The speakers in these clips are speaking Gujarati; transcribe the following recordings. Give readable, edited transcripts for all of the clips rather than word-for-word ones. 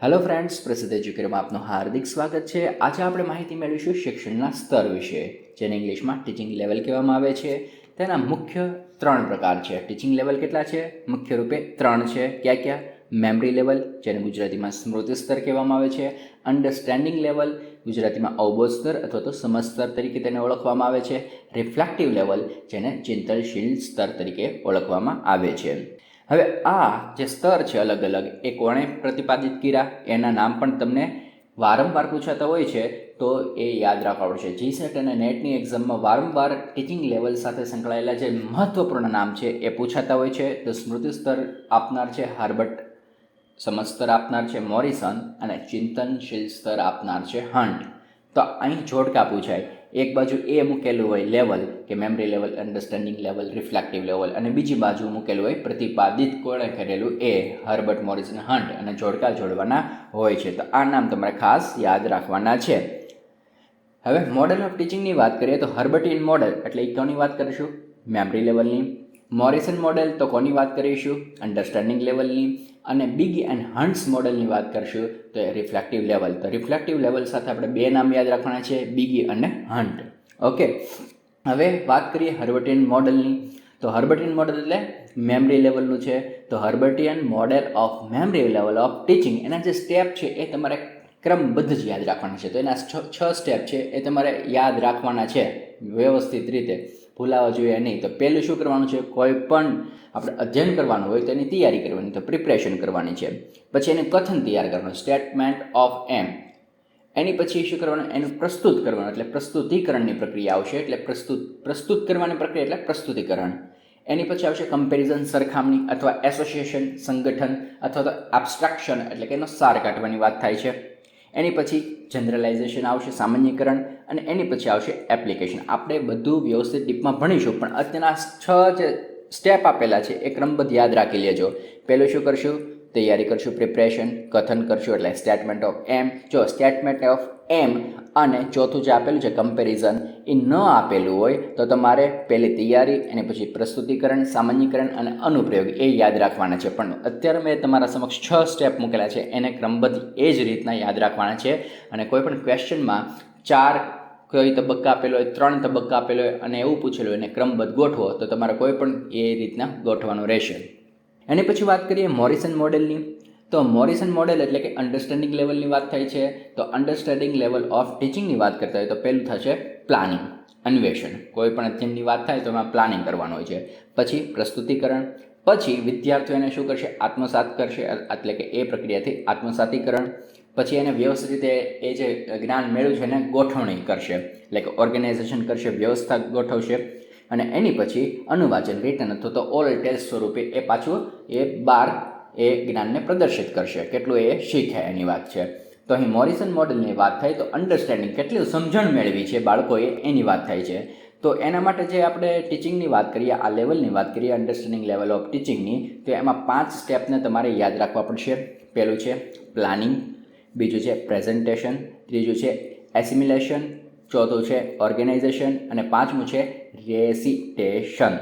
હેલો ફ્રેન્ડ્સ, પ્રસિદ્ધ એજ્યુકેટરમાં આપનું હાર્દિક સ્વાગત છે. આજે આપણે માહિતી મેળવીશું શિક્ષણના સ્તર વિશે, જેને ઇંગ્લિશમાં ટીચિંગ લેવલ કહેવામાં આવે છે. તેના મુખ્ય 3 પ્રકાર છે. ટીચિંગ લેવલ કેટલા છે? મુખ્ય રૂપે 3 છે. ક્યાં? મેમરી લેવલ, જેને ગુજરાતીમાં સ્મૃતિ સ્તર કહેવામાં આવે છે. અન્ડરસ્ટેન્ડિંગ લેવલ, ગુજરાતીમાં અવબોધ સ્તર અથવા તો સમજ સ્તર તરીકે તેને ઓળખવામાં આવે છે. રિફ્લેક્ટિવ લેવલ, જેને ચિંતનશીલ સ્તર તરીકે ઓળખવામાં આવે છે. હવે આ જે સ્તર છે અલગ અલગ, એ કોણે પ્રતિપાદિત કર્યા એના નામ પણ તમને વારંવાર પૂછાતા હોય છે, તો એ યાદ રાખવા પડશે. જીસેટ અને નેટની એક્ઝામમાં વારંવાર ટીચિંગ લેવલ સાથે સંકળાયેલા જે મહત્વપૂર્ણ નામ છે એ પૂછાતા હોય છે. તો સ્મૃતિ સ્તર આપનાર છે હાર્બર્ટ, સમજ સ્તર આપનાર છે મોરિસન અને ચિંતનશીલ સ્તર આપનાર છે હન્ટ. તો અહીં જોડકા પૂછાય. એક બાજુ એ મૂકેલું હોય લેવલ કે memory level, understanding level, reflective level, અને બીજી બાજુ મૂકેલું હોય પ્રતિપાદિત કોણે કરેલું એ હર્બર્ટ, મોરિસન, હન્ટ, અને જોડકા જોડવાના હોય છે. તો આ નામ તમારે ખાસ યાદ રાખવાના છે. હવે મોડેલ ઓફ ટીચિંગની વાત કરીએ તો હર્બર્ટિયન મોડેલ એટલે એ કોની વાત કરીશું? મેમરી લેવલની. મોરિસન મોડેલ તો કોની વાત કરીશું? અન્ડરસ્ટેન્ડિંગ લેવલની. અને બિગી એન્ડ હન્ટ્સ મોડેલની વાત કરીશું તો એ રિફ્લેક્ટિવ લેવલ. તો રિફ્લેક્ટિવ લેવલ સાથે આપણે 2 નામ યાદ રાખવાના છે, બિગી અને હન્ટ. ઓકે, હવે વાત કરીએ હર્બર્ટિયન મોડેલની. તો હર્બર્ટિયન મોડેલ એટલે મેમરી લેવલનું છે. તો Herbartian model of memory level of teaching, એના જે સ્ટેપ છે એ તમારે ક્રમબદ્ધ જ યાદ રાખવાના છે. તો એના 6 સ્ટેપ છે એ તમારે યાદ રાખવાના છે વ્યવસ્થિત રીતે, ભૂલાવા જોઈએ નહીં. તો પહેલું શું કરવાનું છે? કોઈ પણ આપણે અધ્યયન કરવાનું હોય તો એની તૈયારી કરવાની, તો પ્રિપરેશન કરવાની છે. પછી એને કથન તૈયાર કરવાનું, સ્ટેટમેન્ટ ઓફ એમ. એની પછી શું કરવાનું? એનું પ્રસ્તુત કરવાનું, એટલે પ્રસ્તુતિકરણની પ્રક્રિયા આવશે. એટલે પ્રસ્તુત કરવાની પ્રક્રિયા એટલે પ્રસ્તુતિકરણ. એની પછી આવશે કમ્પેરિઝન, સરખામણી, અથવા એસોસિએશન, સંગઠન, અથવા તો એબ્સ્ટ્રેક્શન એટલે કે એનો સાર કાઢવાની વાત થાય છે. એની પછી જનરલાઇઝેશન આવશે, સામાન્યકરણ, અને એની પછી આવશે એપ્લિકેશન. આપણે બધું વ્યવસ્થિત ડીપમાં ભણીશું, પણ અત્યારના 6 જે સ્ટેપ આપેલા છે એ ક્રમબદ્ધ યાદ રાખી લેજો. પહેલું શું કરશું? તૈયારી કરશું, પ્રિપરેશન. કથન કરશું એટલે સ્ટેટમેન્ટ ઓફ એમ. જો સ્ટેટમેન્ટ ઓફ એમ અને ચોથું જે આપેલું છે કમ્પેરિઝન, એ ન આપેલું હોય તો તમારે પહેલી તૈયારી, અને પછી પ્રસ્તુતિકરણ, સામાન્યકરણ અને અનુપ્રયોગ એ યાદ રાખવાના છે. પણ અત્યારે મેં તમારા સમક્ષ 6 સ્ટેપ મૂકેલા છે, એને ક્રમબદ્ધ એ જ રીતના યાદ રાખવાના છે. અને કોઈ પણ ક્વેશ્ચનમાં 4 કોઈ તબક્કા આપેલો હોય, 3 તબક્કા આપેલો હોય અને એવું પૂછેલું હોય એને ક્રમબદ્ધ ગોઠવો, તો તમારે કોઈ પણ એ રીતના ગોઠવાનું રહેશે. એની પછી વાત કરીએ મોરિસન મોડેલની. તો મોરિસન મોડેલ એટલે કે અન્ડરસ્ટેન્ડિંગ લેવલની વાત થાય છે. તો અન્ડરસ્ટેન્ડિંગ લેવલ ઓફ ટીચિંગની વાત કરતા હોય તો પહેલું થશે પ્લાનિંગ, અન્વેષણ. કોઈ પણ અધ્યયનની વાત થાય તો એમાં પ્લાનિંગ કરવાનું હોય છે. પછી પ્રસ્તુતિકરણ. પછી વિદ્યાર્થીઓને શું કરશે? આત્મસાત કરશે, એટલે કે એ પ્રક્રિયાથી આત્મસાતીકરણ. પછી એને વ્યવસ્થિત રીતે એ જે જ્ઞાન મેળવ્યું છે એને ગોઠવણી કરશે, એટલે કે ઓર્ગેનાઇઝેશન કરશે, વ્યવસ્થા ગોઠવશે. અને એની પછી અનુવાચન, રિટર્ન અથવા તો ઓરલ ટેસ્ટ સ્વરૂપે એ પાછું એ બહાર એ જ્ઞાનને પ્રદર્શિત કરશે, કેટલું એ શીખે એની વાત છે. તો અહીં મોરિસન મોડેલની વાત થાય તો અન્ડરસ્ટેન્ડિંગ, કેટલી સમજણ મેળવી છે બાળકોએ એની વાત થાય છે. તો એના માટે જે આપણે ટીચિંગની વાત કરીએ, આ લેવલની વાત કરીએ અન્ડરસ્ટેન્ડિંગ લેવલ ઓફ ટીચિંગની, તો એમાં 5 સ્ટેપને તમારે યાદ રાખવા પડશે. પહેલું છે પ્લાનિંગ, બીજું છે પ્રેઝન્ટેશન, ત્રીજું છે એસિમિલેશન, ચોથું છે ઓર્ગેનાઇઝેશન, અને 5મું છે રેસિટેશન.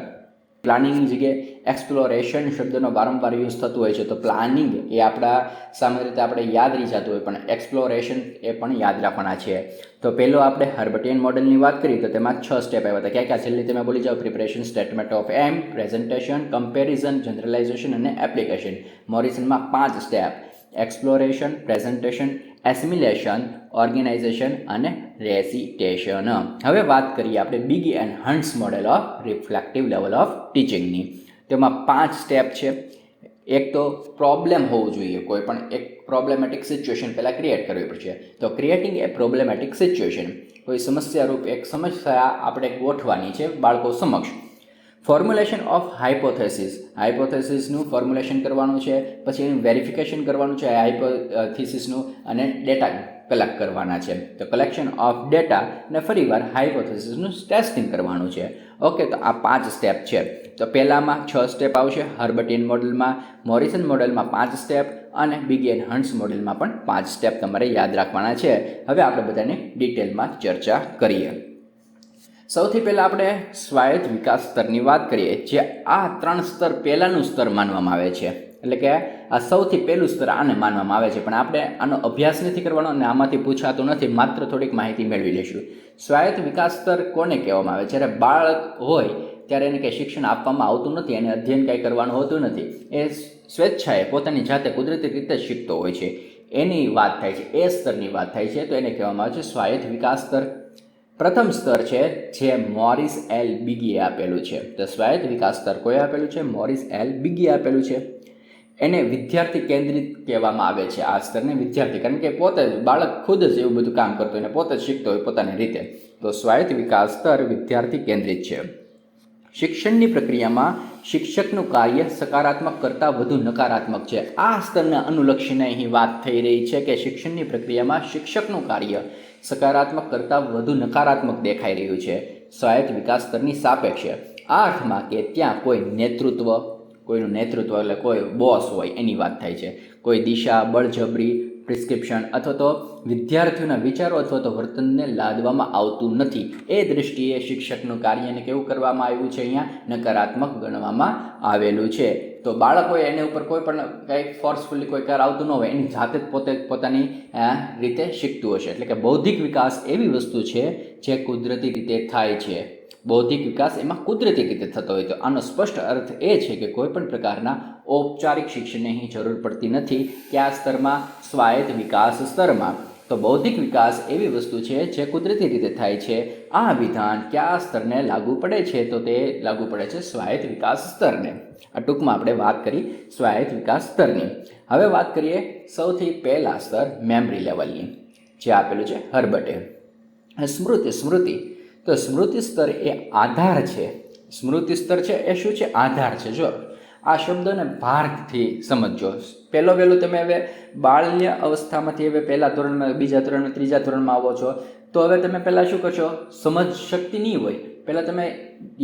પ્લાનિંગની જગ્યાએ એક્સપ્લોરેશન શબ્દનો વારંવાર યુઝ થતું હોય છે. તો પ્લાનિંગ એ આપણા સામાન્ય રીતે આપણે યાદ રહી જતું હોય, પણ એક્સપ્લોરેશન એ પણ યાદ રાખવાના છે. તો પહેલો આપણે હર્બર્ટિયન મોડેલની વાત કરી તો તેમાં 6 સ્ટેપ આવ્યા હતા. ક્યાં છેલ્લી તમે બોલી જાઓ? Preparation, statement of aim, presentation, comparison, generalisation અને એપ્લિકેશન. મોરિસનમાં 5 step: exploration, presentation, assimilation, organisation અને રેસિટેશન. હવે વાત કરીએ આપણે Bigge and Hunt's model of reflective level of ટીચિંગની. તેમાં 5 સ્ટેપ છે. એક તો પ્રોબ્લેમ હોવું જોઈએ, કોઈ પણ એક પ્રોબ્લેમેટિક સિચ્યુએશન પહેલાં ક્રિએટ કરવી પડશે. તો ક્રિએટિંગ એ પ્રોબ્લેમેટિક સિચ્યુએશન, કોઈ સમસ્યારૂપ એક સમસ્યા આપણે ગોઠવાની છે બાળકો સમક્ષ. ફોર્મ્યુલેશન ઓફ હાઇપોથેસિસ, હાઇપોથેસિસનું ફોર્મ્યુલેશન કરવાનું છે. પછી એનું વેરિફિકેશન કરવાનું છે હાઇપોથેસિસનું, અને ડેટા કલેક્ટ કરવાના છે. તો કલેક્શન ઓફ ડેટા અને ફરીવાર હાઇપોથેસિસનું ટેસ્ટિંગ કરવાનું છે. ઓકે, તો આ 5 સ્ટેપ છે. તો પહેલામાં 6 સ્ટેપ આવશે હર્બર્ટિયન મોડેલમાં, મોરિસન મોડેલમાં 5 સ્ટેપ, અને બિગી એન્ડ હન્ટ્સ મોડેલમાં પણ 5 સ્ટેપ તમારે યાદ રાખવાના છે. હવે આપણે બધાની ડિટેલમાં ચર્ચા કરીએ. સૌથી પહેલાં આપણે સ્વાયત્ત વિકાસ સ્તરની વાત કરીએ, જે આ 3 સ્તર પહેલાંનું સ્તર માનવામાં આવે છે. એટલે કે આ સૌથી પહેલું સ્તર આને માનવામાં આવે છે, પણ આપણે આનો અભ્યાસ નથી કરવાનો અને આમાંથી પૂછાતું નથી, માત્ર થોડીક માહિતી મેળવી લઈશું. સ્વાયત્ત વિકાસ સ્તર કોને કહેવામાં આવે? જ્યારે બાળક હોય ત્યારે એને કંઈ શિક્ષણ આપવામાં આવતું નથી, એને અધ્યયન કંઈ કરવાનું હોતું નથી, એ સ્વેચ્છાએ પોતાની જાતે કુદરતી રીતે શીખતો હોય છે, એની વાત થાય છે, એ સ્તરની વાત થાય છે, તો એને કહેવામાં આવે છે સ્વાયત્ત વિકાસ સ્તર. પ્રથમ સ્તર છે જે મોરિસ એલ બિગીએ આપેલું છે. તો સ્વાયત્ત વિકાસ સ્તર કોઈ આપેલું છે? મોરિસ એલ બિગીએ આપેલું છે. એને વિદ્યાર્થી કેન્દ્રિત કહેવામાં આવે છે. આ સ્તરને વિદ્યાર્થી, કારણ કે પોતે બાળક ખુદ જ એવું બધું કામ કરતો હોય ને પોતે જ શીખતો હોય પોતાની રીતે. તો સ્વાયત્ત વિકાસ સ્તર વિદ્યાર્થી કેન્દ્રિત છે. શિક્ષણની પ્રક્રિયામાં શિક્ષકનું કાર્ય સકારાત્મક કરતાં વધુ નકારાત્મક છે. આ સ્તરને અનુલક્ષીને અહીં વાત થઈ રહી છે કે શિક્ષણની પ્રક્રિયામાં શિક્ષકનું કાર્ય સકારાત્મક કરતાં વધુ નકારાત્મક દેખાઈ રહ્યું છે સ્વાયત્ત વિકાસ સ્તરની સાપેક્ષે. આ અર્થમાં કે ત્યાં કોઈ નેતૃત્વ, કોઈનું નેતૃત્વ એટલે કોઈ બોસ હોય એની વાત થાય છે, કોઈ દિશા, બળજબરી, પ્રિસ્ક્રિપ્શન અથવા તો વિદ્યાર્થીઓના વિચારો અથવા તો વર્તનને લાદવામાં આવતું નથી. એ દૃષ્ટિએ શિક્ષકનું કાર્યને કેવું કરવામાં આવ્યું છે? અહીંયા નકારાત્મક ગણવામાં આવેલું છે. તો બાળકોએ એના ઉપર કોઈ પણ કંઈ ફોર્સફુલી કોઈ કરાવતું ન હોય, એની જાતે જ પોતે પોતાની રીતે શીખતું હશે. એટલે કે બૌદ્ધિક વિકાસ એવી વસ્તુ છે જે કુદરતી રીતે થાય છે. બૌદ્ધિક વિકાસ એમાં કુદરતી રીતે થતો હોય. તો આનો સ્પષ્ટ અર્થ એ છે કે કોઈ પણ પ્રકારના ઔપચારિક શિક્ષણની અહીં જરૂર પડતી નથી. કયા સ્તરમાં? સ્વાયત્ત વિકાસ સ્તરમાં. તો બૌદ્ધિક વિકાસ એવી વસ્તુ છે જે કુદરતી રીતે થાય છે. આ વિધાન કયા સ્તરને લાગુ પડે છે? તો તે લાગુ પડે છે સ્વાયત્ત વિકાસ સ્તરને. આ ટૂંકમાં આપણે વાત કરી સ્વાયત્ત વિકાસ સ્તરની. હવે વાત કરીએ સૌથી પહેલા સ્તર મેમરી લેવલની, જે આપેલું છે હર્બર્ટે. સ્મૃતિ. તો સ્મૃતિ સ્તર એ આધાર છે. સ્મૃતિ સ્તર છે એ શું છે? આધાર છે. જો આ શબ્દને ભારથી સમજો. પહેલું તમે હવે બાલ્ય અવસ્થામાંથી હવે પહેલા ધોરણમાં, બીજા ધોરણમાં, ત્રીજા ધોરણમાં આવો છો, તો હવે તમે પહેલાં શું કરશો? સમજ શક્તિ નહીં હોય, પહેલાં તમે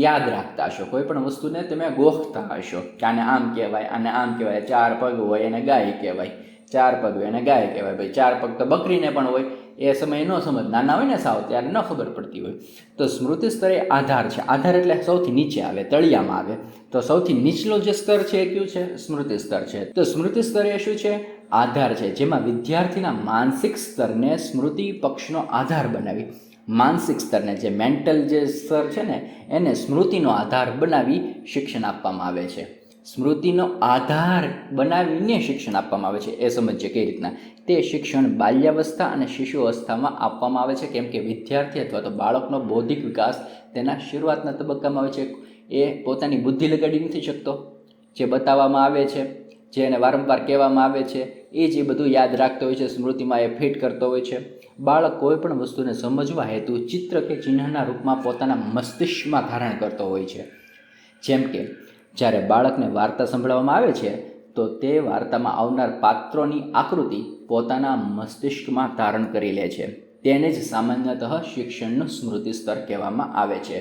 યાદ રાખતા હશો, કોઈ પણ વસ્તુને તમે ગોખતા હશો કે આને આમ કહેવાય, આને આમ કહેવાય, 4 પગ હોય એને ગાય કહેવાય, 4 પગ હોય એને ગાય કહેવાય. ભાઈ 4 પગ તો બકરીને પણ હોય, એ સમયે ન સમજ, નાના હોય ને સાવ ત્યારે ન ખબર પડતી હોય. તો સ્મૃતિ સ્તર એ આધાર છે. આધાર એટલે સૌથી નીચે આવે, તળિયામાં આવે. તો સૌથી નીચલો જે સ્તર છે એ કયું છે? સ્મૃતિ સ્તર છે. તો સ્મૃતિ સ્તર એ શું છે? આધાર છે, જેમાં વિદ્યાર્થીના માનસિક સ્તરને સ્મૃતિ પક્ષનો આધાર બનાવી, માનસિક સ્તરને, જે મેન્ટલ જે સ્તર છે ને એને સ્મૃતિનો આધાર બનાવી શિક્ષણ આપવામાં આવે છે. સ્મૃતિનો આધાર બનાવીને શિક્ષણ આપવામાં આવે છે. એ સમજીએ કઈ રીતના. તે શિક્ષણ બાલ્યાવસ્થા અને શિશુ અવસ્થામાં આપવામાં આવે છે, કેમ કે વિદ્યાર્થી અથવા તો બાળકનો બૌદ્ધિક વિકાસ તેના શરૂઆતના તબક્કામાં આવે છે. એ પોતાની બુદ્ધિ લગાડી નથી શકતો. જે બતાવવામાં આવે છે, જે એને વારંવાર કહેવામાં આવે છે, એ જે બધું યાદ રાખતો હોય છે, સ્મૃતિમાં એ ફિટ કરતો હોય છે. બાળક કોઈ પણ વસ્તુને સમજવા હેતુ ચિત્ર કે ચિહ્નના રૂપમાં પોતાના મસ્તિષ્કમાં ધારણ કરતો હોય છે. જેમ કે જ્યારે બાળકને વાર્તા સંભળાવવામાં આવે છે તો તે વાર્તામાં આવનાર પાત્રોની આકૃતિ પોતાના મસ્તિષ્કમાં ધારણ કરી લે છે. તેને જ સામાન્યતઃ શિક્ષણનું સ્મૃતિ સ્તર કહેવામાં આવે છે.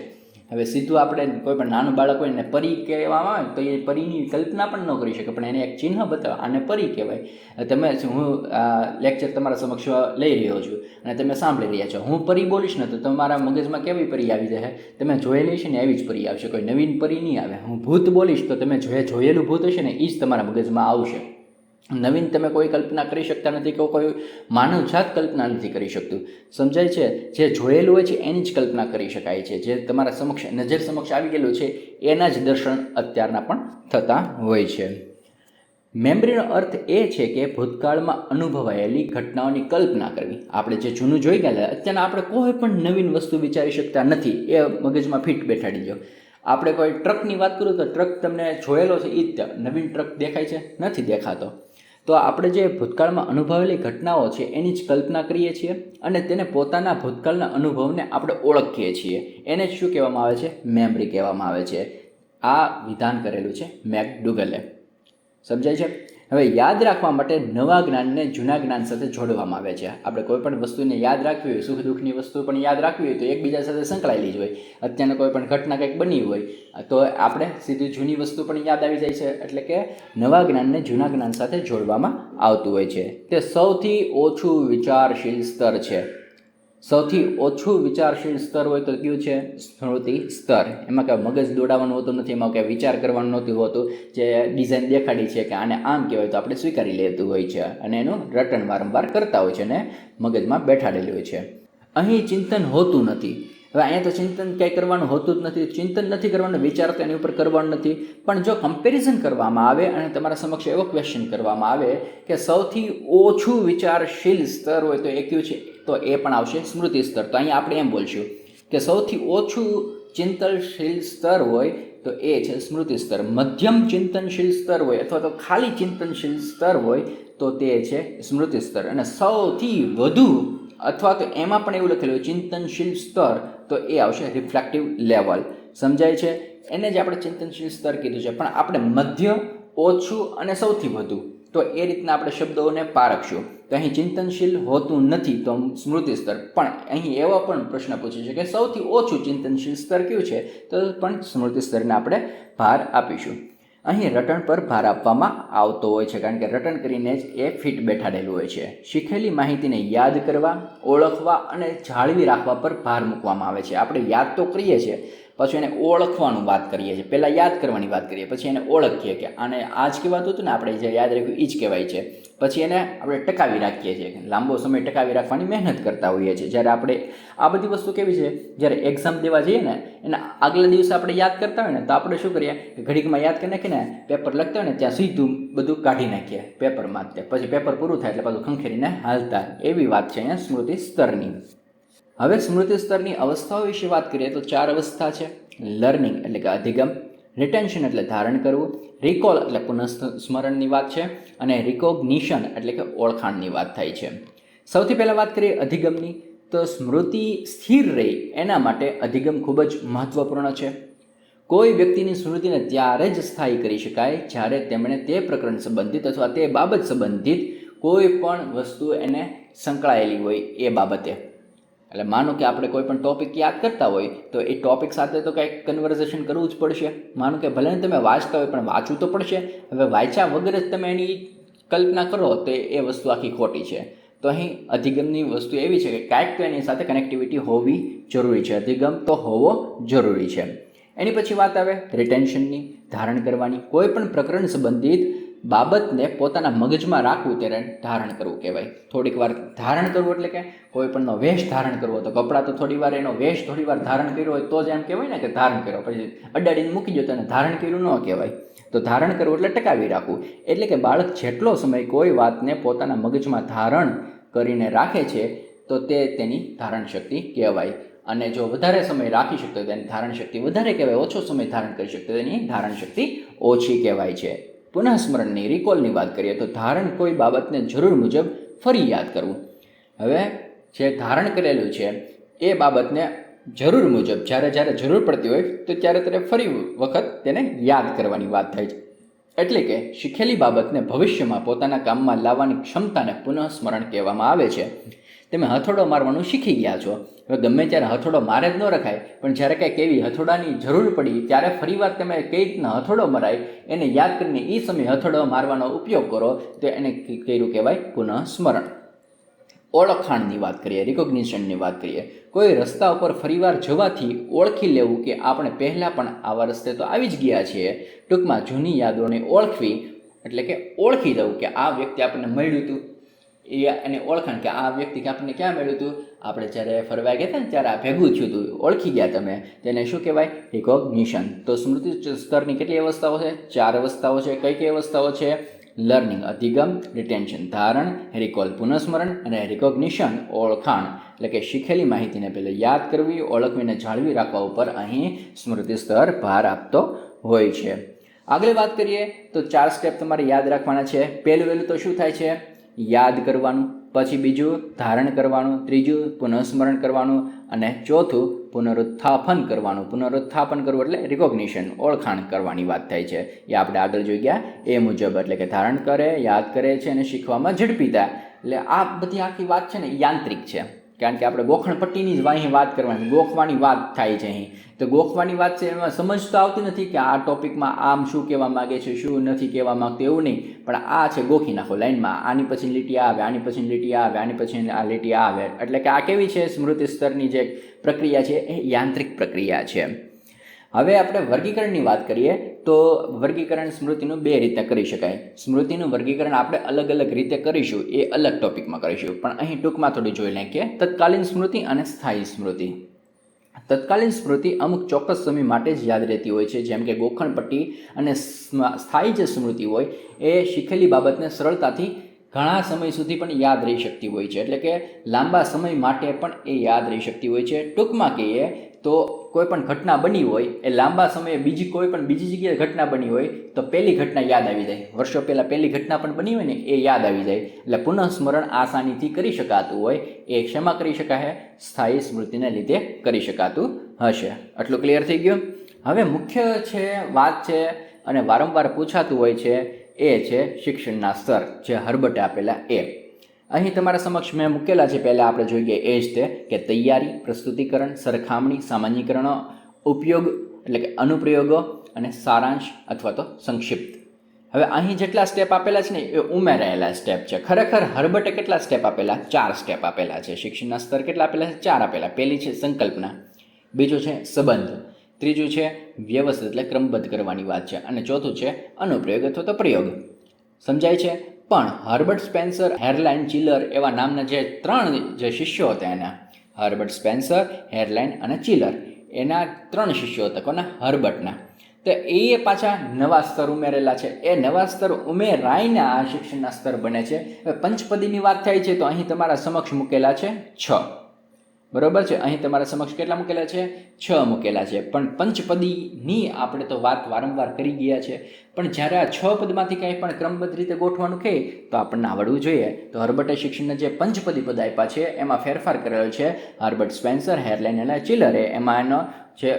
હવે સીધું આપણે કોઈ પણ નાનું બાળક હોય ને પરી કહેવામાં આવે તો એ પરીની કલ્પના પણ ન કરી શકે, પણ એને એક ચિહ્ન બતાવે, આને પરી કહેવાય. તમે, હું લેક્ચર તમારા સમક્ષ લઈ રહ્યો છું અને તમે સાંભળી રહ્યા છો, હું પરી બોલીશ ને તો તમારા મગજમાં કેવી પરી આવી જાય? તમે જોયેલી છે ને એવી જ પરી આવશે, કોઈ નવીન પરી નહીં આવે. હું ભૂત બોલીશ તો તમે જોયેલું ભૂત હશે ને એ જ તમારા મગજમાં આવશે. નવીન તમે કોઈ કલ્પના કરી શકતા નથી કે કોઈ માનવજાત કલ્પના નથી કરી શકતું. સમજાય છે? જે જોયેલું હોય છે એની જ કલ્પના કરી શકાય છે. જે તમારા સમક્ષ, નજર સમક્ષ આવી ગયેલું છે એના જ દર્શન અત્યારના પણ થતા હોય છે. મેમરીનો અર્થ એ છે કે ભૂતકાળમાં અનુભવાયેલી ઘટનાઓની કલ્પના કરવી. આપણે જે જૂનું જોઈ ગયા, અત્યારના આપણે કોઈ પણ નવીન વસ્તુ વિચારી શકતા નથી, એ મગજમાં ફિટ બેઠાડી દો. આપણે કોઈ ટ્રકની વાત કરું તો ટ્રક તમને જોયેલો છે એ જ નવીન ટ્રક દેખાય છે? નથી દેખાતો. તો આપણે જે ભૂતકાળમાં અનુભવેલી ઘટનાઓ છે એની જ કલ્પના કરીએ છીએ અને તેને પોતાના ભૂતકાળના અનુભવને આપણે ઓળખીએ છીએ. એને જ શું કહેવામાં આવે છે? મેમરી કહેવામાં આવે છે. આ વિધાન કરેલું છે મેકડુગલે. સમજાય છે? હવે યાદ રાખવા માટે નવા જ્ઞાનને જૂના જ્ઞાન સાથે જોડવામાં આવે છે. આપણે કોઈ પણ વસ્તુને યાદ રાખવી હોય, સુખ દુઃખની વસ્તુ પણ યાદ રાખવી હોય તો એકબીજા સાથે સંકળાયેલી જ હોય. અત્યારના કોઈ પણ ઘટના કંઈક બની હોય તો આપણે સીધી જૂની વસ્તુ પણ યાદ આવી જાય છે. એટલે કે નવા જ્ઞાનને જૂના જ્ઞાન સાથે જોડવામાં આવતું હોય છે. તે સૌથી ઓછું વિચારશીલ સ્તર છે. સૌથી ઓછું વિચારશીલ સ્તર હોય તો કયું છે? સ્મૃતિ સ્તર. એમાં કાંઈ મગજ દોડાવવાનું હોતું નથી, એમાં કાંઈ વિચાર કરવાનું નહોતું હોતું. જે ડિઝાઇન દેખાડી છે કે આને આમ કહેવાય તો આપણે સ્વીકારી લેતું હોય છે અને એનું રટન વારંવાર કરતા હોય છે અને મગજમાં બેઠાડેલું હોય છે. અહીં ચિંતન હોતું નથી. હવે અહીંયા તો ચિંતન કંઈ કરવાનું હોતું જ નથી, ચિંતન નથી કરવાનું, વિચાર તો એની ઉપર કરવાનું નથી. પણ જો કમ્પેરિઝન કરવામાં આવે અને તમારા સમક્ષ એવો ક્વેશ્ચન કરવામાં આવે કે સૌથી ઓછું વિચારશીલ સ્તર હોય તો એ કયું છે, તો એ પણ આવશે સ્મૃતિ સ્તર. તો અહીંયા આપણે એમ બોલશું કે સૌથી ઓછું ચિંતનશીલ સ્તર હોય તો એ છે સ્મૃતિ સ્તર. મધ્યમ ચિંતનશીલ સ્તર હોય અથવા તો ખાલી ચિંતનશીલ સ્તર હોય તો તે છે સ્મૃતિ સ્તર. અને સૌથી વધુ અથવા તો એમાં પણ એવું લખેલું હોય ચિંતનશીલ સ્તર તો એ આવશે રિફ્લેક્ટિવ લેવલ. સમજાય છે? એને જ આપણે ચિંતનશીલ સ્તર કીધું છે. પણ આપણે મધ્ય, ઓછું અને સૌથી વધુ, તો એ રીતના આપણે શબ્દોને પારખશું. તો અહીં ચિંતનશીલ હોતું નથી તો સ્મૃતિ સ્તર. પણ અહીં એવો પણ પ્રશ્ન પૂછે છે કે સૌથી ઓછું ચિંતનશીલ સ્તર કયું છે, તો પણ સ્મૃતિ સ્તરને આપણે ભાર આપીશું. અહીં રટણ પર ભાર આપવામાં આવતો હોય છે કારણ કે રટણ કરીને જ એ ફિટ બેઠાડેલું હોય છે. શીખેલી માહિતીને યાદ કરવા, ઓળખવા અને જાળવી રાખવા પર ભાર મૂકવામાં આવે છે. આપણે યાદ તો કરીએ છીએ, પછી એને ઓળખવાનું વાત કરીએ છીએ. પહેલાં યાદ કરવાની વાત કરીએ, પછી એને ઓળખીએ કે આને આ જ કહેવાતું હતું ને, આપણે જે યાદ રાખ્યું એ જ કહેવાય છે. પછી એને આપણે ટકાવી રાખીએ છીએ, લાંબો સમય ટકાવી રાખવાની મહેનત કરતા હોઈએ છીએ. જ્યારે આપણે આ બધી વસ્તુ કેવી છે, જ્યારે એક્ઝામ દેવા જઈએ ને એના આગલા દિવસે આપણે યાદ કરતા હોય ને તો આપણે શું કરીએ કે ઘડીકમાં યાદ કરી નાખીને પેપર લખતા હોય ને ત્યાં સીધું બધું કાઢી નાખીએ પેપરમાં જ. પછી પેપર પૂરું થાય એટલે પાછું ખંખેરીને હાલતા. એવી વાત છે અહીંયા સ્મૃતિ સ્તરની. હવે સ્મૃતિ સ્તરની અવસ્થાઓ વિશે વાત કરીએ તો 4 અવસ્થા છે. લર્નિંગ એટલે કે અધિગમ, રિટેન્શન એટલે ધારણ કરવું, રિકોલ એટલે પુનઃસ્મરણની વાત છે, અને રિકોગ્નિશન એટલે કે ઓળખાણની વાત થાય છે. સૌથી પહેલાં વાત કરીએ અધિગમની, તો સ્મૃતિ સ્થિર રહે એના માટે અધિગમ ખૂબ જ મહત્ત્વપૂર્ણ છે. કોઈ વ્યક્તિની સ્મૃતિને ત્યારે જ સ્થાયી કરી શકાય જ્યારે તેમણે તે પ્રકરણ સંબંધિત અથવા તે બાબત સંબંધિત કોઈ પણ વસ્તુ એને સંકળાયેલી હોય એ બાબતે. એટલે માનો કે આપણે કોઈ પણ ટૉપિક યાદ કરતા હોય તો એ ટૉપિક સાથે તો કંઈક કન્વર્ઝેશન કરવું જ પડશે. માનો કે ભલે તમે વાંચતા હોય પણ વાંચવું તો પડશે. હવે વાંચ્યા વગર જ તમે એની કલ્પના કરો તો એ વસ્તુ આખી ખોટી છે. તો અહીં અધિગમની વસ્તુ એવી છે કે કાંઈક તો એની સાથે કનેક્ટિવિટી હોવી જરૂરી છે. અધિગમ તો હોવો જરૂરી છે. એની પછી વાત આવે રિટેન્શનની, ધારણ કરવાની. કોઈ પણ પ્રકરણ સંબંધિત બાબતને પોતાના મગજમાં રાખવું ત્યારે ધારણ કરવું કહેવાય. થોડીક વાર ધારણ કરવું એટલે કે કોઈ પણનો વેશ ધારણ કરવો, તો કપડાં તો થોડી વાર એનો વેશ થોડી વાર ધારણ કર્યો હોય તો જ એમ કહેવાય ને કે ધારણ કર્યો. પછી અડાડીને મૂકી દો તો એને ધારણ કર્યું ન કહેવાય. તો ધારણ કરવું એટલે ટકાવી રાખવું. એટલે કે બાળક જેટલો સમય કોઈ વાતને પોતાના મગજમાં ધારણ કરીને રાખે છે તો તે તેની ધારણ શક્તિ કહેવાય. અને જો વધારે સમય રાખી શકતો તેની ધારણ શક્તિ વધારે કહેવાય, ઓછો સમય ધારણ કરી શકતો તેની ધારણ શક્તિ ઓછી કહેવાય છે. પુનઃસ્મરણની, રિકોલની વાત કરીએ તો ધારણ કોઈ બાબતને જરૂર મુજબ ફરી યાદ કરવું. હવે જે ધારણ કરેલું છે એ બાબતને જરૂર મુજબ જ્યારે જ્યારે જરૂર પડતી હોય તો ત્યારે ફરી વખત તેને યાદ કરવાની વાત થાય છે. એટલે કે શીખેલી બાબતને ભવિષ્યમાં પોતાના કામમાં લાવવાની ક્ષમતાને પુનઃસ્મરણ કહેવામાં આવે છે. તમે હથોડો મારવાનું શીખી ગયા છો, હવે ગમે ત્યારે હથોડો મારે જ ન રખાય, પણ જ્યારે કંઈક એવી હથોડાની જરૂર પડી ત્યારે ફરીવાર તમે કઈ રીતના હથોડો મરાય એને યાદ કરીને એ સમયે હથોડો મારવાનો ઉપયોગ કરો તો એને કર્યું કહેવાય પુનઃસ્મરણ. ઓળખાણની વાત કરીએ, રિકોગ્નિશનની વાત કરીએ. કોઈ રસ્તા ઉપર ફરીવાર જવાથી ઓળખી લેવું કે આપણે પહેલાં પણ આવા રસ્તે તો આવી જ ગયા છીએ. ટૂંકમાં જૂની યાદોને ઓળખવી એટલે કે ઓળખી દઉં કે આ વ્યક્તિ આપણને મળ્યું હતું, એને ઓળખાણ કે આ વ્યક્તિ આપણને ક્યાં મળ્યું હતું, આપણે જ્યારે ફરવા ગયા હતા ને ત્યારે આ ભેગું થયું હતું, ઓળખી ગયા તમે, તેને શું કહેવાય? રિકોગ્નિશન. તો સ્મૃતિ સ્તરની કેટલી અવસ્થાઓ છે? 4 અવસ્થાઓ છે. કઈ કઈ અવસ્થાઓ છે? લર્નિંગ અધિગમ, રિટેન્શન ધારણ, રિકોલ પુનઃસ્મરણ અને રિકોગ્નિશન ઓળખાણ. એટલે કે શીખેલી માહિતીને પહેલાં યાદ કરવી, ઓળખવીને જાળવી રાખવા ઉપર અહીં સ્મૃતિ સ્તર ભાર આપતો હોય છે. આગળ વાત કરીએ તો 4 સ્ટેપ તમારે યાદ રાખવાના છે. પહેલું તો શું થાય છે? યાદ કરવાનું, પછી બીજું ધારણ કરવાનું, ત્રીજું પુનઃસ્મરણ કરવાનું અને ચોથું પુનરુત્થાપન કરવાનું. પુનરુત્થાપન કરવું એટલે રિકોગ્નિશન ઓળખાણ કરવાની વાત થાય છે. એ આપણે આગળ જોઈ ગયા એ મુજબ. એટલે કે ધારણ કરે, યાદ કરે છે અને શીખવામાં ઝડપી થાય. એટલે આ બધી આખી વાત છે ને યાંત્રિક છે. કારણ કે આપણે ગોખણપટ્ટીની જ અહીં વાત કરવાની, ગોખવાની વાત થાય છે અહીં. તો ગોખવાની વાત છે એમાં સમજ તો આવતી નથી કે આ ટોપિકમાં આમ શું કહેવા માગે છે, શું નથી કહેવા માગતું, એવું નહીં. પણ આ છે ગોખી નાખો લાઈનમાં, આની પછી લીટી આવે, આની પછી લીટી આવે, આની પછી આ લીટી આવે. એટલે કે આ કેવી છે, સ્મૃતિ સ્તરની જે પ્રક્રિયા છે એ યાંત્રિક પ્રક્રિયા છે. હવે આપણે વર્ગીકરણની વાત કરીએ તો વર્ગીકરણ સ્મૃતિનું બે રીતે કરી શકાય. સ્મૃતિનું વર્ગીકરણ આપણે અલગ અલગ રીતે કરીશું, એ અલગ ટોપિકમાં કરીશું. પણ અહીં ટૂંકમાં થોડી જોઈ લઈએ કે તત્કાલીન સ્મૃતિ અને સ્થાયી સ્મૃતિ. તત્કાલીન સ્મૃતિ અમુક ચોક્કસ સમય માટે જ યાદ રહેતી હોય છે, જેમ કે ગોખણપટ્ટી. અને સ્થાયી જે સ્મૃતિ હોય એ શીખેલી બાબતને સરળતાથી ઘણા સમય સુધી પણ યાદ રહી શકતી હોય છે. એટલે કે લાંબા સમય માટે પણ એ યાદ રહી શકતી હોય છે. ટૂંકમાં કહીએ તો કોઈ પણ ઘટના બની હોય એ લાંબા સમયે બીજી જગ્યાએ ઘટના બની હોય તો પહેલી ઘટના યાદ આવી જાય. વર્ષો પહેલાં પહેલી ઘટના પણ બની હોય ને એ યાદ આવી જાય. એટલે પુનઃસ્મરણ આસાનીથી કરી શકાતું હોય એ શેમાં કરી શકાય? સ્થાયી સ્મૃતિને લીધે કરી શકાતું હશે. આટલું ક્લિયર થઈ ગયું? હવે મુખ્ય છે વાત છે અને વારંવાર પૂછાતું હોય છે એ છે શિક્ષણના સ્તર, જે હર્બર્ટે આપેલા એ. અહીં તમારા સમક્ષ મેં મૂકેલા છે. પહેલાં આપણે જોઈએ એ જ તે કે તૈયારી, પ્રસ્તુતિકરણ, સરખામણી, સામાન્યીકરણો, ઉપયોગ એટલે કે અનુપ્રયોગો અને સારાંશ અથવા તો સંક્ષિપ્ત. હવે અહીં જેટલા સ્ટેપ આપેલા છે ને એ ઉમેરાયેલા સ્ટેપ છે. ખરેખર હર્બર્ટે કેટલા સ્ટેપ આપેલા? 4 સ્ટેપ આપેલા છે. શિક્ષણના સ્તર કેટલા આપેલા છે? 4 આપેલા. પહેલી છે સંકલ્પના, બીજું છે સંબંધ, ત્રીજું છે વ્યવસ્થિત એટલે ક્રમબદ્ધ કરવાની વાત છે, અને ચોથું છે અનુપ્રયોગ અથવા તો પ્રયોગ. સમજાય છે? પણ હર્બર્ટ સ્પેન્સર, હેરલાઇન, ચિલર એવા નામના જે 3 જે શિષ્યો હતા એના, હર્બર્ટ સ્પેન્સર, હેરલાઇન અને ચિલર, એના 3 શિષ્યો હતા. કોના? હર્બર્ટના. તો એ પાછા નવા સ્તર ઉમેરેલા છે. એ નવા સ્તર ઉમેરાઈને આ શિક્ષણના સ્તર બને છે. હવે પંચપદીની વાત થાય છે તો અહીં તમારા સમક્ષ મૂકેલા છે 6. બરોબર છે? અહીં તમારા સમક્ષ કેટલા મૂકેલા છે? 6 મૂકેલા છે. પણ પંચપદીની આપણે તો વાત વારંવાર કરી ગયા છે. પણ જ્યારે આ 6 પદમાંથી કંઈ પણ ક્રમબદ્ધ રીતે ગોઠવાનું કહે તો આપણને આવડવું જોઈએ. તો હર્બર્ટે શિક્ષણના જે પંચપદી પદ આપ્યા છે એમાં ફેરફાર કરેલો છે હર્બર્ટ સ્પેન્સર, હેરલાઇન અને ચિલરે. એમાં એનો જે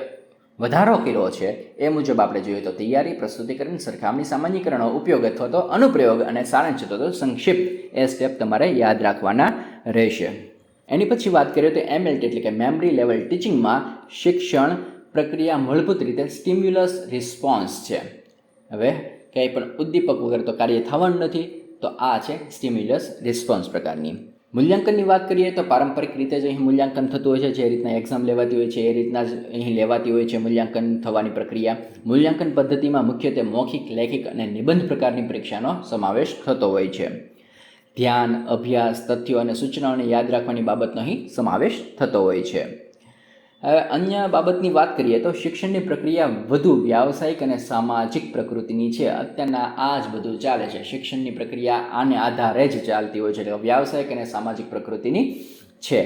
વધારો કર્યો છે એ મુજબ આપણે જોઈએ તો તૈયારી, પ્રસ્તુતિકરણ, સરખામણી, સામાન્યીકરણો, ઉપયોગ અથવા તો અનુપ્રયોગ અને સારાંશ અથવા તો સંક્ષિપ્ત એ સ્ટેપ તમારે યાદ રાખવાના રહેશે. એની પછી વાત કરીએ તો MLT એટલે કે મેમરી લેવલ ટીચિંગમાં શિક્ષણ પ્રક્રિયા મૂળભૂત રીતે સ્ટિમ્યુલસ રિસ્પોન્સ છે. હવે કંઈ પણ ઉદ્દીપક વગર તો કાર્ય થવાનું નથી, તો આ છે સ્ટિમ્યુલસ રિસ્પોન્સ પ્રકારની. મૂલ્યાંકનની વાત કરીએ તો પારંપરિક રીતે જ અહીં મૂલ્યાંકન થતું હોય છે. જે રીતના એક્ઝામ લેવાતી હોય છે એ રીતના જ અહીં લેવાતી હોય છે મૂલ્યાંકન થવાની પ્રક્રિયા. મૂલ્યાંકન પદ્ધતિમાં મુખ્યત્વે મૌખિક, લેખિક અને નિબંધ પ્રકારની પરીક્ષાનો સમાવેશ થતો હોય છે. ધ્યાન, અભ્યાસ, તથ્યો અને સૂચનાઓને યાદ રાખવાની બાબતનો અહીં સમાવેશ થતો હોય છે. હવે અન્ય બાબતની વાત કરીએ તો શિક્ષણની પ્રક્રિયા વધુ વ્યાવસાયિક અને સામાજિક પ્રકૃતિની છે. અત્યારના આ જ બધું ચાલે છે. શિક્ષણની પ્રક્રિયા આને આધારે જ ચાલતી હોય છે. એટલે વ્યાવસાયિક અને સામાજિક પ્રકૃતિની છે.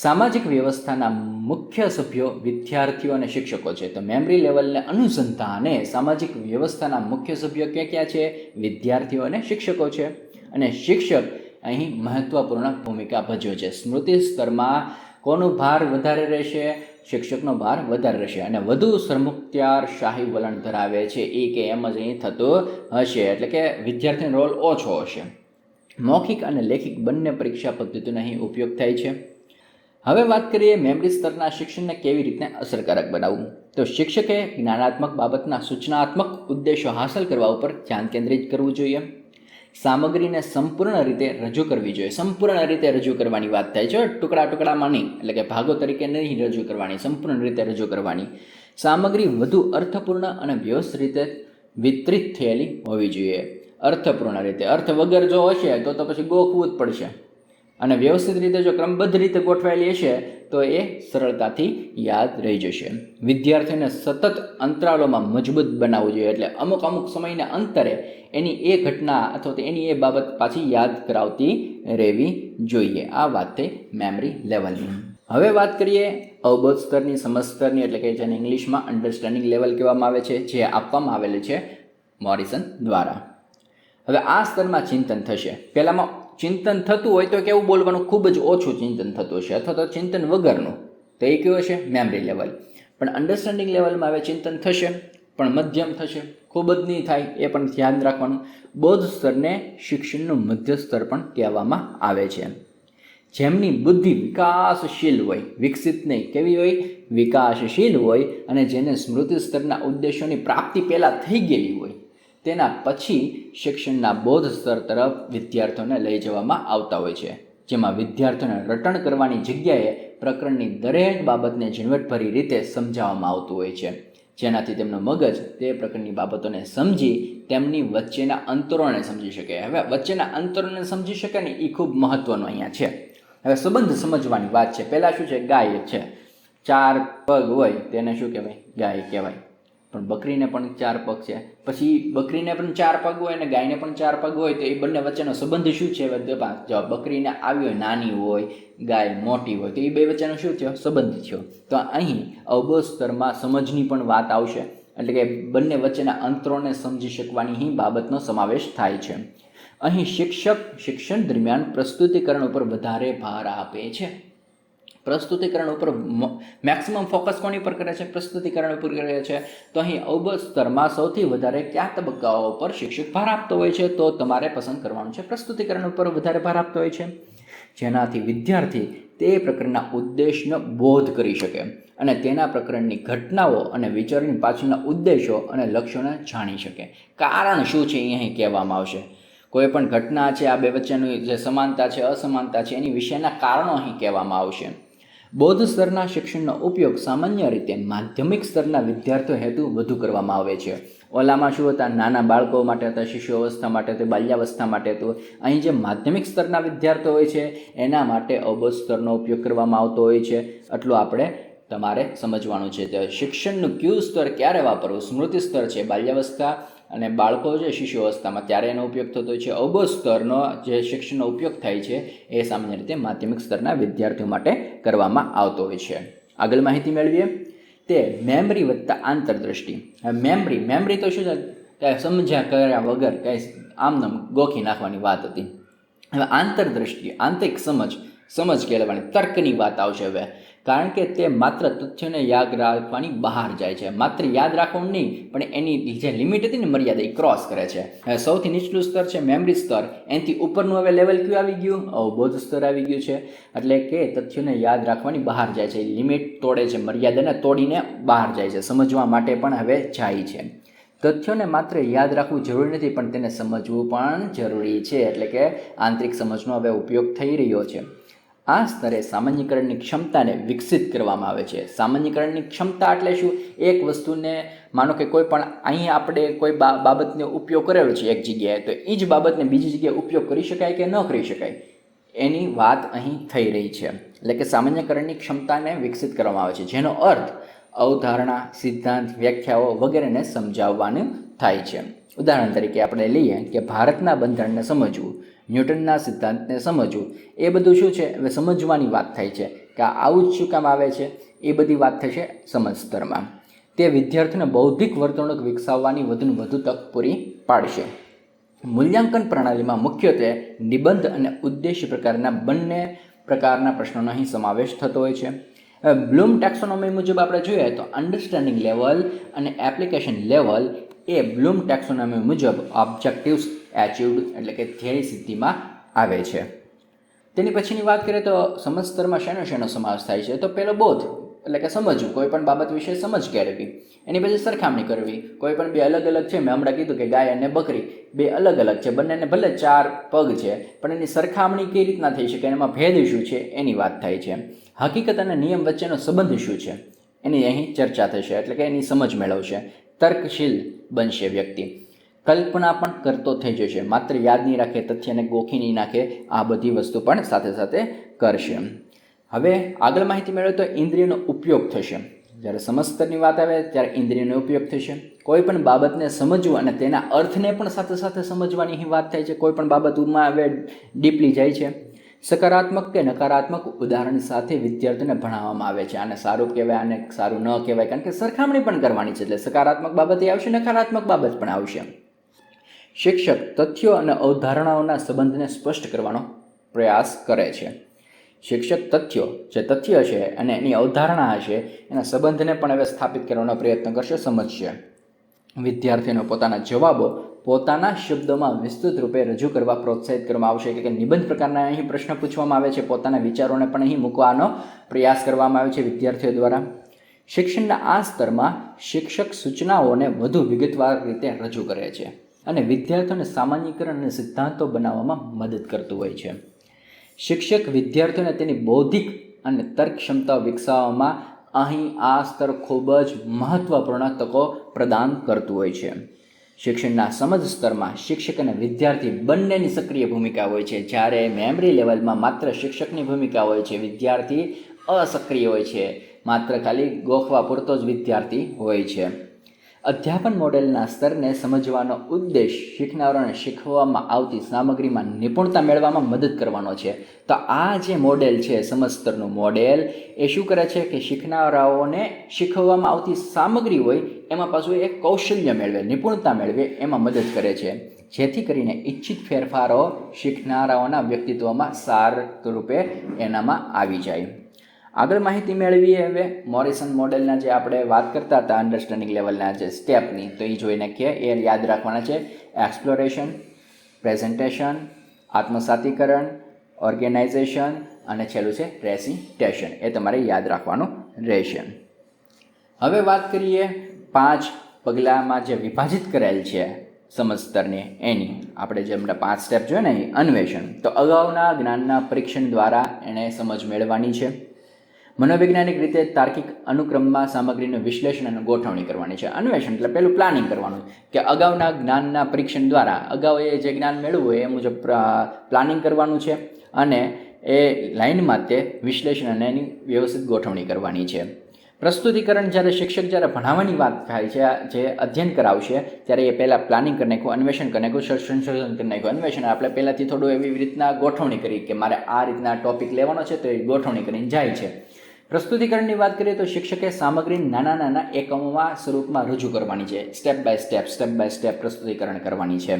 સામાજિક વ્યવસ્થાના મુખ્ય સભ્યો વિદ્યાર્થીઓ અને શિક્ષકો છે. તો મેમરી લેવલને અનુસંધાને સામાજિક વ્યવસ્થાના મુખ્ય સભ્યો ક્યાં છે? વિદ્યાર્થીઓ અને શિક્ષકો છે. અને શિક્ષક અહીં મહત્વપૂર્ણ ભૂમિકા ભજવે છે. સ્મૃતિ સ્તરમાં કોનો ભાર વધારે રહેશે? શિક્ષકનો ભાર વધારે રહેશે. અને વધુ સરમુખત્યારશાહી વલણ ધરાવે છે એ કે એમ જ અહીં થતું હશે. એટલે કે વિદ્યાર્થીનો રોલ ઓછો હશે. મૌખિક અને લેખિક બંને પરીક્ષા પદ્ધતિનો અહીં ઉપયોગ થાય છે. હવે વાત કરીએ મેમરી સ્તરના શિક્ષણને કેવી રીતે અસરકારક બનાવવું. તો શિક્ષકે જ્ઞાનાત્મક બાબતના સૂચનાત્મક ઉદ્દેશો હાંસલ કરવા ઉપર ધ્યાન કેન્દ્રિત કરવું જોઈએ. સામગ્રીને સંપૂર્ણ રીતે રજૂ કરવી જોઈએ. સંપૂર્ણ રીતે રજૂ કરવાની વાત થાય છે, ટુકડા ટુકડામાં નહીં, એટલે કે ભાગો તરીકે નહીં રજૂ કરવાની, સંપૂર્ણ રીતે રજૂ કરવાની. સામગ્રી વધુ અર્થપૂર્ણ અને વ્યવસ્થિત રીતે વિતરિત થયેલી હોવી જોઈએ. અર્થપૂર્ણ રીતે, અર્થ વગર જો હશે તો પછી ગોખવું જ પડશે. અને વ્યવસ્થિત રીતે જો ક્રમબદ્ધ રીતે ગોઠવાયેલી હશે તો એ સરળતાથી યાદ રહી જશે. વિદ્યાર્થીઓને સતત અંતરાલોમાં મજબૂત બનાવવું જોઈએ. એટલે અમુક સમયના અંતરે એની એ ઘટના અથવા તો એની એ બાબત પાછી યાદ કરાવતી રહેવી જોઈએ. આ વાત થઈ મેમરી લેવલની. હવે વાત કરીએ અવબોધ સ્તરની, સમજ સ્તરની, એટલે કે જેને ઇંગ્લિશમાં અન્ડરસ્ટેન્ડિંગ લેવલ કહેવામાં આવે છે, જે આપવામાં આવેલું છે મોરિસન દ્વારા. હવે આ સ્તરમાં ચિંતન થશે. પહેલામાં ચિંતન થતું હોય તો કેવું બોલવાનું? ખૂબ જ ઓછું ચિંતન થતું હશે, અથવા તો ચિંતન વગરનું, તો એ કેવું હશે? Memory level. પણ અન્ડરસ્ટેન્ડિંગ લેવલમાં હવે ચિંતન થશે પણ મધ્યમ થશે, ખૂબ જ નહીં થાય, એ પણ ધ્યાન રાખવાનું. બોધ સ્તરને શિક્ષણનું મધ્ય સ્તર પણ કહેવામાં આવે છે. જેમની બુદ્ધિ વિકાસશીલ હોય, વિકસિત નહીં, કેવી હોય? વિકાસશીલ હોય, અને જેને સ્મૃતિ સ્તરના ઉદ્દેશોની પ્રાપ્તિ પહેલાં થઈ ગયેલી હોય, તેના પછી શિક્ષણના બોધ સ્તર તરફ વિદ્યાર્થીઓને લઈ જવામાં આવતા હોય છે, જેમાં વિદ્યાર્થીઓને રટણ કરવાની જગ્યાએ પ્રકરણની દરેક બાબતને ઝીણવટભરી રીતે સમજાવવામાં આવતું હોય છે, જેનાથી તેમનું મગજ તે પ્રકારની બાબતોને સમજી તેમની વચ્ચેના અંતરોને સમજી શકે. હવે વચ્ચેના અંતરોને સમજી શકે ને એ ખૂબ મહત્ત્વનું અહીંયા છે. હવે સંબંધ સમજવાની વાત છે. પહેલાં શું છે? ગાય છે, 4 પગ હોય તેને શું કહેવાય? ગાય કહેવાય. પણ બકરીને પણ 4 પગ છે. પછી બકરીને પણ 4 પગ હોય અને ગાયને પણ 4 પગ હોય, તો એ બંને વચ્ચેનો સંબંધ શું છે? જો બકરીને આવી હોય નાની હોય, ગાય મોટી હોય, તો એ બે વચ્ચેનો શું થયો? સંબંધ થયો. તો અહીં અવબોધ સ્તરમાં સમજની પણ વાત આવશે, એટલે કે બંને વચ્ચેના અંતરોને સમજી શકવાની બાબતનો સમાવેશ થાય છે. અહીં શિક્ષક શિક્ષણ દરમિયાન પ્રસ્તુતિકરણ ઉપર વધારે ભાર આપે છે. પ્રસ્તુતિકરણ ઉપર મેક્સિમમ ફોકસ કોની પર કરે છે? પ્રસ્તુતિકરણ ઉપર કરે છે. તો અહીં અવબોધ સ્તરમાં સૌથી વધારે કયા તબક્કાઓ પર શિક્ષક ભાર આપતો હોય છે? તો તમારે પસંદ કરવાનું છે પ્રસ્તુતિકરણ ઉપર વધારે ભાર આપતો હોય છે, જેનાથી વિદ્યાર્થી તે પ્રકારના ઉદ્દેશનો બોધ કરી શકે અને તેના પ્રકરણની ઘટનાઓ અને વિચારની પાછળના ઉદ્દેશો અને લક્ષ્યોને જાણી શકે. કારણ શું છે એ અહીં કહેવામાં આવશે. કોઈ પણ ઘટના છે, આ બે વચ્ચેની જે સમાનતા છે, અસમાનતા છે, એની વિશેના કારણો અહીં કહેવામાં આવશે. બોધ સ્તરના શિક્ષણનો ઉપયોગ સામાન્ય રીતે માધ્યમિક સ્તરના વિદ્યાર્થીઓ હેતુ વધુ કરવામાં આવે છે. ઓલામાં શું હતા? નાના બાળકો માટે હતા, શિશુ અવસ્થા માટે હતું, બાલ્યાવસ્થા માટે હતું. અહીં જે માધ્યમિક સ્તરના વિદ્યાર્થીઓ હોય છે એના માટે અવબોધ સ્તરનો ઉપયોગ કરવામાં આવતો હોય છે. એટલું આપણે તમારે સમજવાનું છે. શિક્ષણનું કયું સ્તર ક્યારે વાપરવું? સ્મૃતિ સ્તર છે બાલ્યાવસ્થા અને બાળકો છે શિશુ અવસ્થામાં, ત્યારે એનો ઉપયોગ થતો હોય છે. અવબોધ સ્તરનો જે શિક્ષણનો ઉપયોગ થાય છે એ સામાન્ય રીતે માધ્યમિક સ્તરના વિદ્યાર્થીઓ માટે કરવામાં આવતો હોય છે. આગળ માહિતી મેળવીએ. તે મેમરી વત્તા આંતરદ્રષ્ટિ. મેમરી તો શું છે? કાંઈ સમજ્યા કર્યા વગર કાંઈ આમનામ ગોખી નાખવાની વાત હતી. હવે આંતરદ્રષ્ટિ, આંતરિક સમજ કહેવાની, તર્કની વાત આવશે હવે. કારણ કે તે માત્ર તથ્યોને યાદ રાખવાની બહાર જાય છે. માત્ર યાદ રાખવાનું નહીં, પણ એની જે લિમિટ હતી ને, મર્યાદા, એ ક્રોસ કરે છે. હવે સૌથી નીચલું સ્તર છે મેમરી સ્તર. એનાથી ઉપરનું હવે લેવલ કયું આવી ગયું? અવબોધ સ્તર આવી ગયું છે. એટલે કે તથ્યોને યાદ રાખવાની બહાર જાય છે, લિમિટ તોડે છે, મર્યાદાને તોડીને બહાર જાય છે, સમજવા માટે પણ હવે જાય છે. તથ્યોને માત્ર યાદ રાખવું જરૂરી નથી, પણ તેને સમજવું પણ જરૂરી છે. એટલે કે આંતરિક સમજનો હવે ઉપયોગ થઈ રહ્યો છે. આ સ્તરે સામાન્યકરણની ક્ષમતાને વિકસિત કરવામાં આવે છે. સામાન્યકરણની ક્ષમતા એટલે શું? એક વસ્તુને માનો કે કોઈ પણ અહીં આપણે કોઈ બાબતનો ઉપયોગ કરેલો છે એક જગ્યાએ, તો એ જ બાબતને બીજી જગ્યાએ ઉપયોગ કરી શકાય કે ન કરી શકાય, એની વાત અહીં થઈ રહી છે. એટલે કે સામાન્યકરણની ક્ષમતાને વિકસિત કરવામાં આવે છે, જેનો અર્થ અવધારણા, સિદ્ધાંત, વ્યાખ્યાઓ વગેરેને સમજાવવાનું થાય છે. ઉદાહરણ તરીકે આપણે લઈએ કે ભારતના બંધારણને સમજવું, ન્યૂટનના સિદ્ધાંતને સમજવું, એ બધું શું છે? હવે સમજવાની વાત થાય છે કે આવું જ શું કામ આવે છે, એ બધી વાત થશે સમજ સ્તરમાં. તે વિદ્યાર્થીઓને બૌદ્ધિક વર્તણૂક વિકસાવવાની વધુને વધુ તક પૂરી પાડશે. મૂલ્યાંકન પ્રણાલીમાં મુખ્યત્વે નિબંધ અને ઉદ્દેશ્ય પ્રકારના બંને પ્રકારના પ્રશ્નોનો અહીં સમાવેશ થતો હોય છે. બ્લૂમ ટેક્સોનોમી મુજબ આપણે જોઈએ તો અન્ડરસ્ટેન્ડિંગ લેવલ અને એપ્લિકેશન લેવલ એ બ્લૂમ ટેક્સોનોમી મુજબ ઓબ્જેક્ટિવ્સ એચીવ્ડ એટલે કે ધ્યેય સિદ્ધિમાં આવે છે. તેની પછીની વાત કરીએ તો સમજ સ્તરમાં શેનો સમાવેશ થાય છે? તો પહેલો બોધ એટલે કે સમજવું, કોઈ પણ બાબત વિશે સમજ કેળવવી. એની પછી સરખામણી કરવી. કોઈ પણ બે અલગ અલગ છે, મેં હમણાં કીધું કે ગાય અને બકરી બે અલગ અલગ છે, બંનેને ભલે 4 પગ છે, પણ એની સરખામણી કઈ રીતના થઈ શકે, એમાં ભેદ શું છે એની વાત થાય છે. હકીકત અને નિયમ વચ્ચેનો સંબંધ શું છે એની અહીં ચર્ચા થશે, એટલે કે એની સમજ મેળવશે. તર્કશીલ બનશે વ્યક્તિ, કલ્પના પણ કરતો થઈ જશે, માત્ર યાદ નહીં રાખે, તથ્યને ગોખી નહીં નાખે, આ બધી વસ્તુ પણ સાથે સાથે કરશે. હવે આગળ માહિતી મેળવે તો ઇન્દ્રિયનો ઉપયોગ થશે. જ્યારે સમજ સ્તરની વાત આવે ત્યારે ઇન્દ્રિયનો ઉપયોગ થશે. કોઈ પણ બાબતને સમજવું અને તેના અર્થને પણ સાથે સાથે સમજવાની અહીં વાત થાય છે. કોઈ પણ બાબતમાં હવે ડીપલી જાય છે. સકારાત્મક કે નકારાત્મક ઉદાહરણ સાથે વિદ્યાર્થીઓને ભણાવવામાં આવે છે. આને સારું કહેવાય, આને સારું ન કહેવાય, કારણ કે સરખામણી પણ કરવાની છે. એટલે સકારાત્મક બાબત એ આવશે, નકારાત્મક બાબત પણ આવશે. શિક્ષક તથ્યો અને અવધારણાઓના સંબંધને સ્પષ્ટ કરવાનો પ્રયાસ કરે છે. શિક્ષક જે તથ્ય છે અને એની અવધારણા હશે એના સંબંધને પણ હવે સ્થાપિત કરવાનો પ્રયત્ન કરશે, સમજશે. વિદ્યાર્થીઓને પોતાના જવાબો પોતાના શબ્દોમાં વિસ્તૃત રૂપે રજૂ કરવા પ્રોત્સાહિત કરવામાં આવશે. કે નિબંધ પ્રકારના અહીં પ્રશ્ન પૂછવામાં આવે છે, પોતાના વિચારોને પણ અહીં મૂકવાનો પ્રયાસ કરવામાં આવે છે વિદ્યાર્થીઓ દ્વારા. શિક્ષણના આ સ્તરમાં શિક્ષક સૂચનાઓને વધુ વિગતવાર રીતે રજૂ કરે છે અને વિદ્યાર્થીઓને સામાન્યીકરણ અને સિદ્ધાંતો બનાવવામાં મદદ કરતું હોય છે. શિક્ષક વિદ્યાર્થીઓને તેની બૌદ્ધિક અને તર્ક ક્ષમતાઓ વિકસાવવામાં અહીં આ સ્તર ખૂબ જ મહત્ત્વપૂર્ણ તકો પ્રદાન કરતું હોય છે. શિક્ષણના સમજ સ્તરમાં શિક્ષક અને વિદ્યાર્થી બંનેની સક્રિય ભૂમિકા હોય છે. જ્યારે મેમરી લેવલમાં માત્ર શિક્ષકની ભૂમિકા હોય છે, વિદ્યાર્થી અસક્રિય હોય છે, માત્ર ખાલી ગોખવા પૂરતો જ વિદ્યાર્થી હોય છે. અધ્યાપન મોડેલના સ્તરને સમજવાનો ઉદ્દેશ શીખનારાઓને શીખવવામાં આવતી સામગ્રીમાં નિપુણતા મેળવવામાં મદદ કરવાનો છે. તો આ જે મોડેલ છે, સમજ સ્તરનું મોડેલ, એ શું કરે છે કે શીખનારાઓને શીખવવામાં આવતી સામગ્રી હોય એમાં પાછું એક કૌશલ્ય મેળવે, નિપુણતા મેળવે એમાં મદદ કરે છે, જેથી કરીને ઈચ્છિત ફેરફારો શીખનારાઓના વ્યક્તિત્વમાં સારરૂપે એનામાં આવી જાય. આગળ માહિતી મેળવીએ હવે મોરિસન મોડેલના જે આપણે વાત કરતા હતા અન્ડરસ્ટેન્ડિંગ લેવલના જે સ્ટેપની, તો એ જોઈ નાખીએ. એ યાદ રાખવાના છે: એક્સપ્લોરેશન, પ્રેઝન્ટેશન, આત્મસાતીકરણ, ઓર્ગેનાઇઝેશન અને છેલ્લું છે રેસિટેશન. એ તમારે યાદ રાખવાનું રહેશે. હવે વાત કરીએ 5 પગલામાં જે વિભાજિત કરેલ છે સમજ સ્તરને, એની આપણે જે હમણાં 5 સ્ટેપ જોઈએ ને, એ અન્વેષણ. તો અગાઉના જ્ઞાનના પરીક્ષણ દ્વારા એણે સમજ મેળવવાની છે. મનોવૈજ્ઞાનિક રીતે તાર્કિક અનુક્રમમાં સામગ્રીનું વિશ્લેષણ અને ગોઠવણી કરવાની છે. અન્વેષણ એટલે પહેલું પ્લાનિંગ કરવાનું, કે અગાઉના જ્ઞાનના પરીક્ષણ દ્વારા અગાઉ એ જે જ્ઞાન મેળવવું હોય એ મુજબ પ્લાનિંગ કરવાનું છે અને એ લાઇનમાં તે વિશ્લેષણ અને એની વ્યવસ્થિત ગોઠવણી કરવાની છે. પ્રસ્તુતિકરણ, જ્યારે શિક્ષક જ્યારે ભણાવવાની વાત થાય છે, જે અધ્યયન કરાવશે, ત્યારે એ પહેલાં પ્લાનિંગ કરી નાખ્યું, અન્વેષણ કરી નાખ્યું, સંશોધન કરી નાખ્યું. અન્વેષણ આપણે પહેલાંથી થોડું એવી રીતના ગોઠવણી કરી કે મારે આ રીતના ટોપિક લેવાનો છે, તો એ ગોઠવણી કરીને જાય છે. પ્રસ્તુતિકરણની વાત કરીએ તો શિક્ષકે સામગ્રી નાના એકમોમાં સ્વરૂપમાં રજૂ કરવાની છે. સ્ટેપ બાય સ્ટેપ પ્રસ્તુતિકરણ કરવાની છે.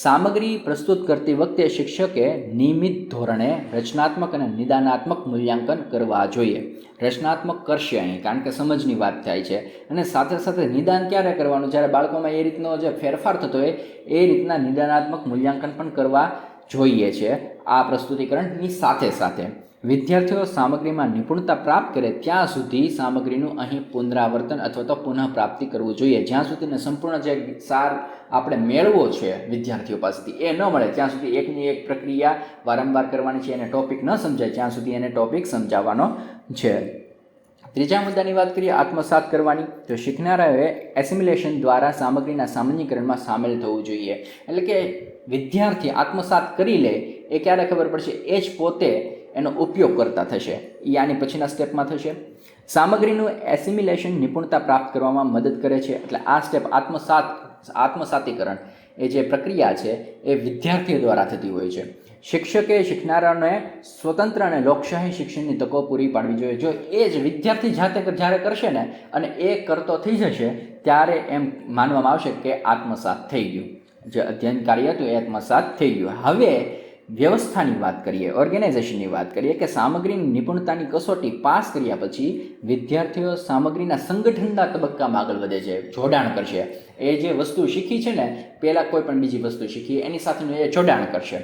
સામગ્રી પ્રસ્તુત કરતી વખતે શિક્ષકે નિયમિત ધોરણે રચનાત્મક અને નિદાનાત્મક મૂલ્યાંકન કરવા જોઈએ. રચનાત્મક કરશે અહીં, કારણ કે સમજની વાત થાય છે, અને સાથે સાથે નિદાન ક્યારે કરવાનું, જ્યારે બાળકોમાં એ રીતનો જે ફેરફાર થતો હોય એ રીતના નિદાનાત્મક મૂલ્યાંકન પણ કરવા જોઈએ છે. આ પ્રસ્તુતિકરણની સાથે સાથે વિદ્યાર્થીઓ સામગ્રીમાં નિપુણતા પ્રાપ્ત કરે ત્યાં સુધી સામગ્રીનું અહીં પુનરાવર્તન અથવા તો પુનઃપ્રાપ્તિ કરવું જોઈએ. જ્યાં સુધીને સંપૂર્ણ જે સાર આપણે મેળવો છે વિદ્યાર્થીઓ પાસેથી એ ન મળે ત્યાં સુધી એકની એક પ્રક્રિયા વારંવાર કરવાની છે. એને ટોપિક ન સમજાય ત્યાં સુધી એને ટોપિક સમજાવવાનો છે. ત્રીજા મુદ્દાની વાત કરીએ, આત્મસાત કરવાની. તો શીખનારાઓએ એસિમ્યુલેશન દ્વારા સામગ્રીના સામાન્યીકરણમાં સામેલ થવું જોઈએ. એટલે કે વિદ્યાર્થી આત્મસાત કરી લે એ ક્યારે ખબર પડશે, એ જ પોતે એનો ઉપયોગ કરતા થશે. એ આની પછીના સ્ટેપમાં થશે. સામગ્રીનું એસિમ્યુલેશન નિપુણતા પ્રાપ્ત કરવામાં મદદ કરે છે. એટલે આ સ્ટેપ આત્મસાતીકરણ એ જે પ્રક્રિયા છે એ વિદ્યાર્થીઓ દ્વારા થતી હોય છે. શિક્ષકે શીખનારાઓને સ્વતંત્ર અને લોકશાહી શિક્ષણની તકો પૂરી પાડવી જોઈએ. જો એ જ વિદ્યાર્થી જાતે જ્યારે કરશે ને અને એ કરતો થઈ જશે, ત્યારે એમ માનવામાં આવશે કે આત્મસાત થઈ ગયું, જે અધ્યયન કાર્ય હતું એ આત્મસાત થઈ ગયું. હવે વ્યવસ્થાની વાત કરીએ, ઓર્ગેનાઇઝેશનની વાત કરીએ, કે સામગ્રીની નિપુણતાની કસોટી પાસ કર્યા પછી વિદ્યાર્થીઓ સામગ્રીના સંગઠનના તબક્કામાં આગળ વધે છે, જોડાણ કરશે. એ જે વસ્તુ શીખી છે ને, પહેલાં કોઈ પણ બીજી વસ્તુ શીખી એની સાથેનું એ જોડાણ કરશે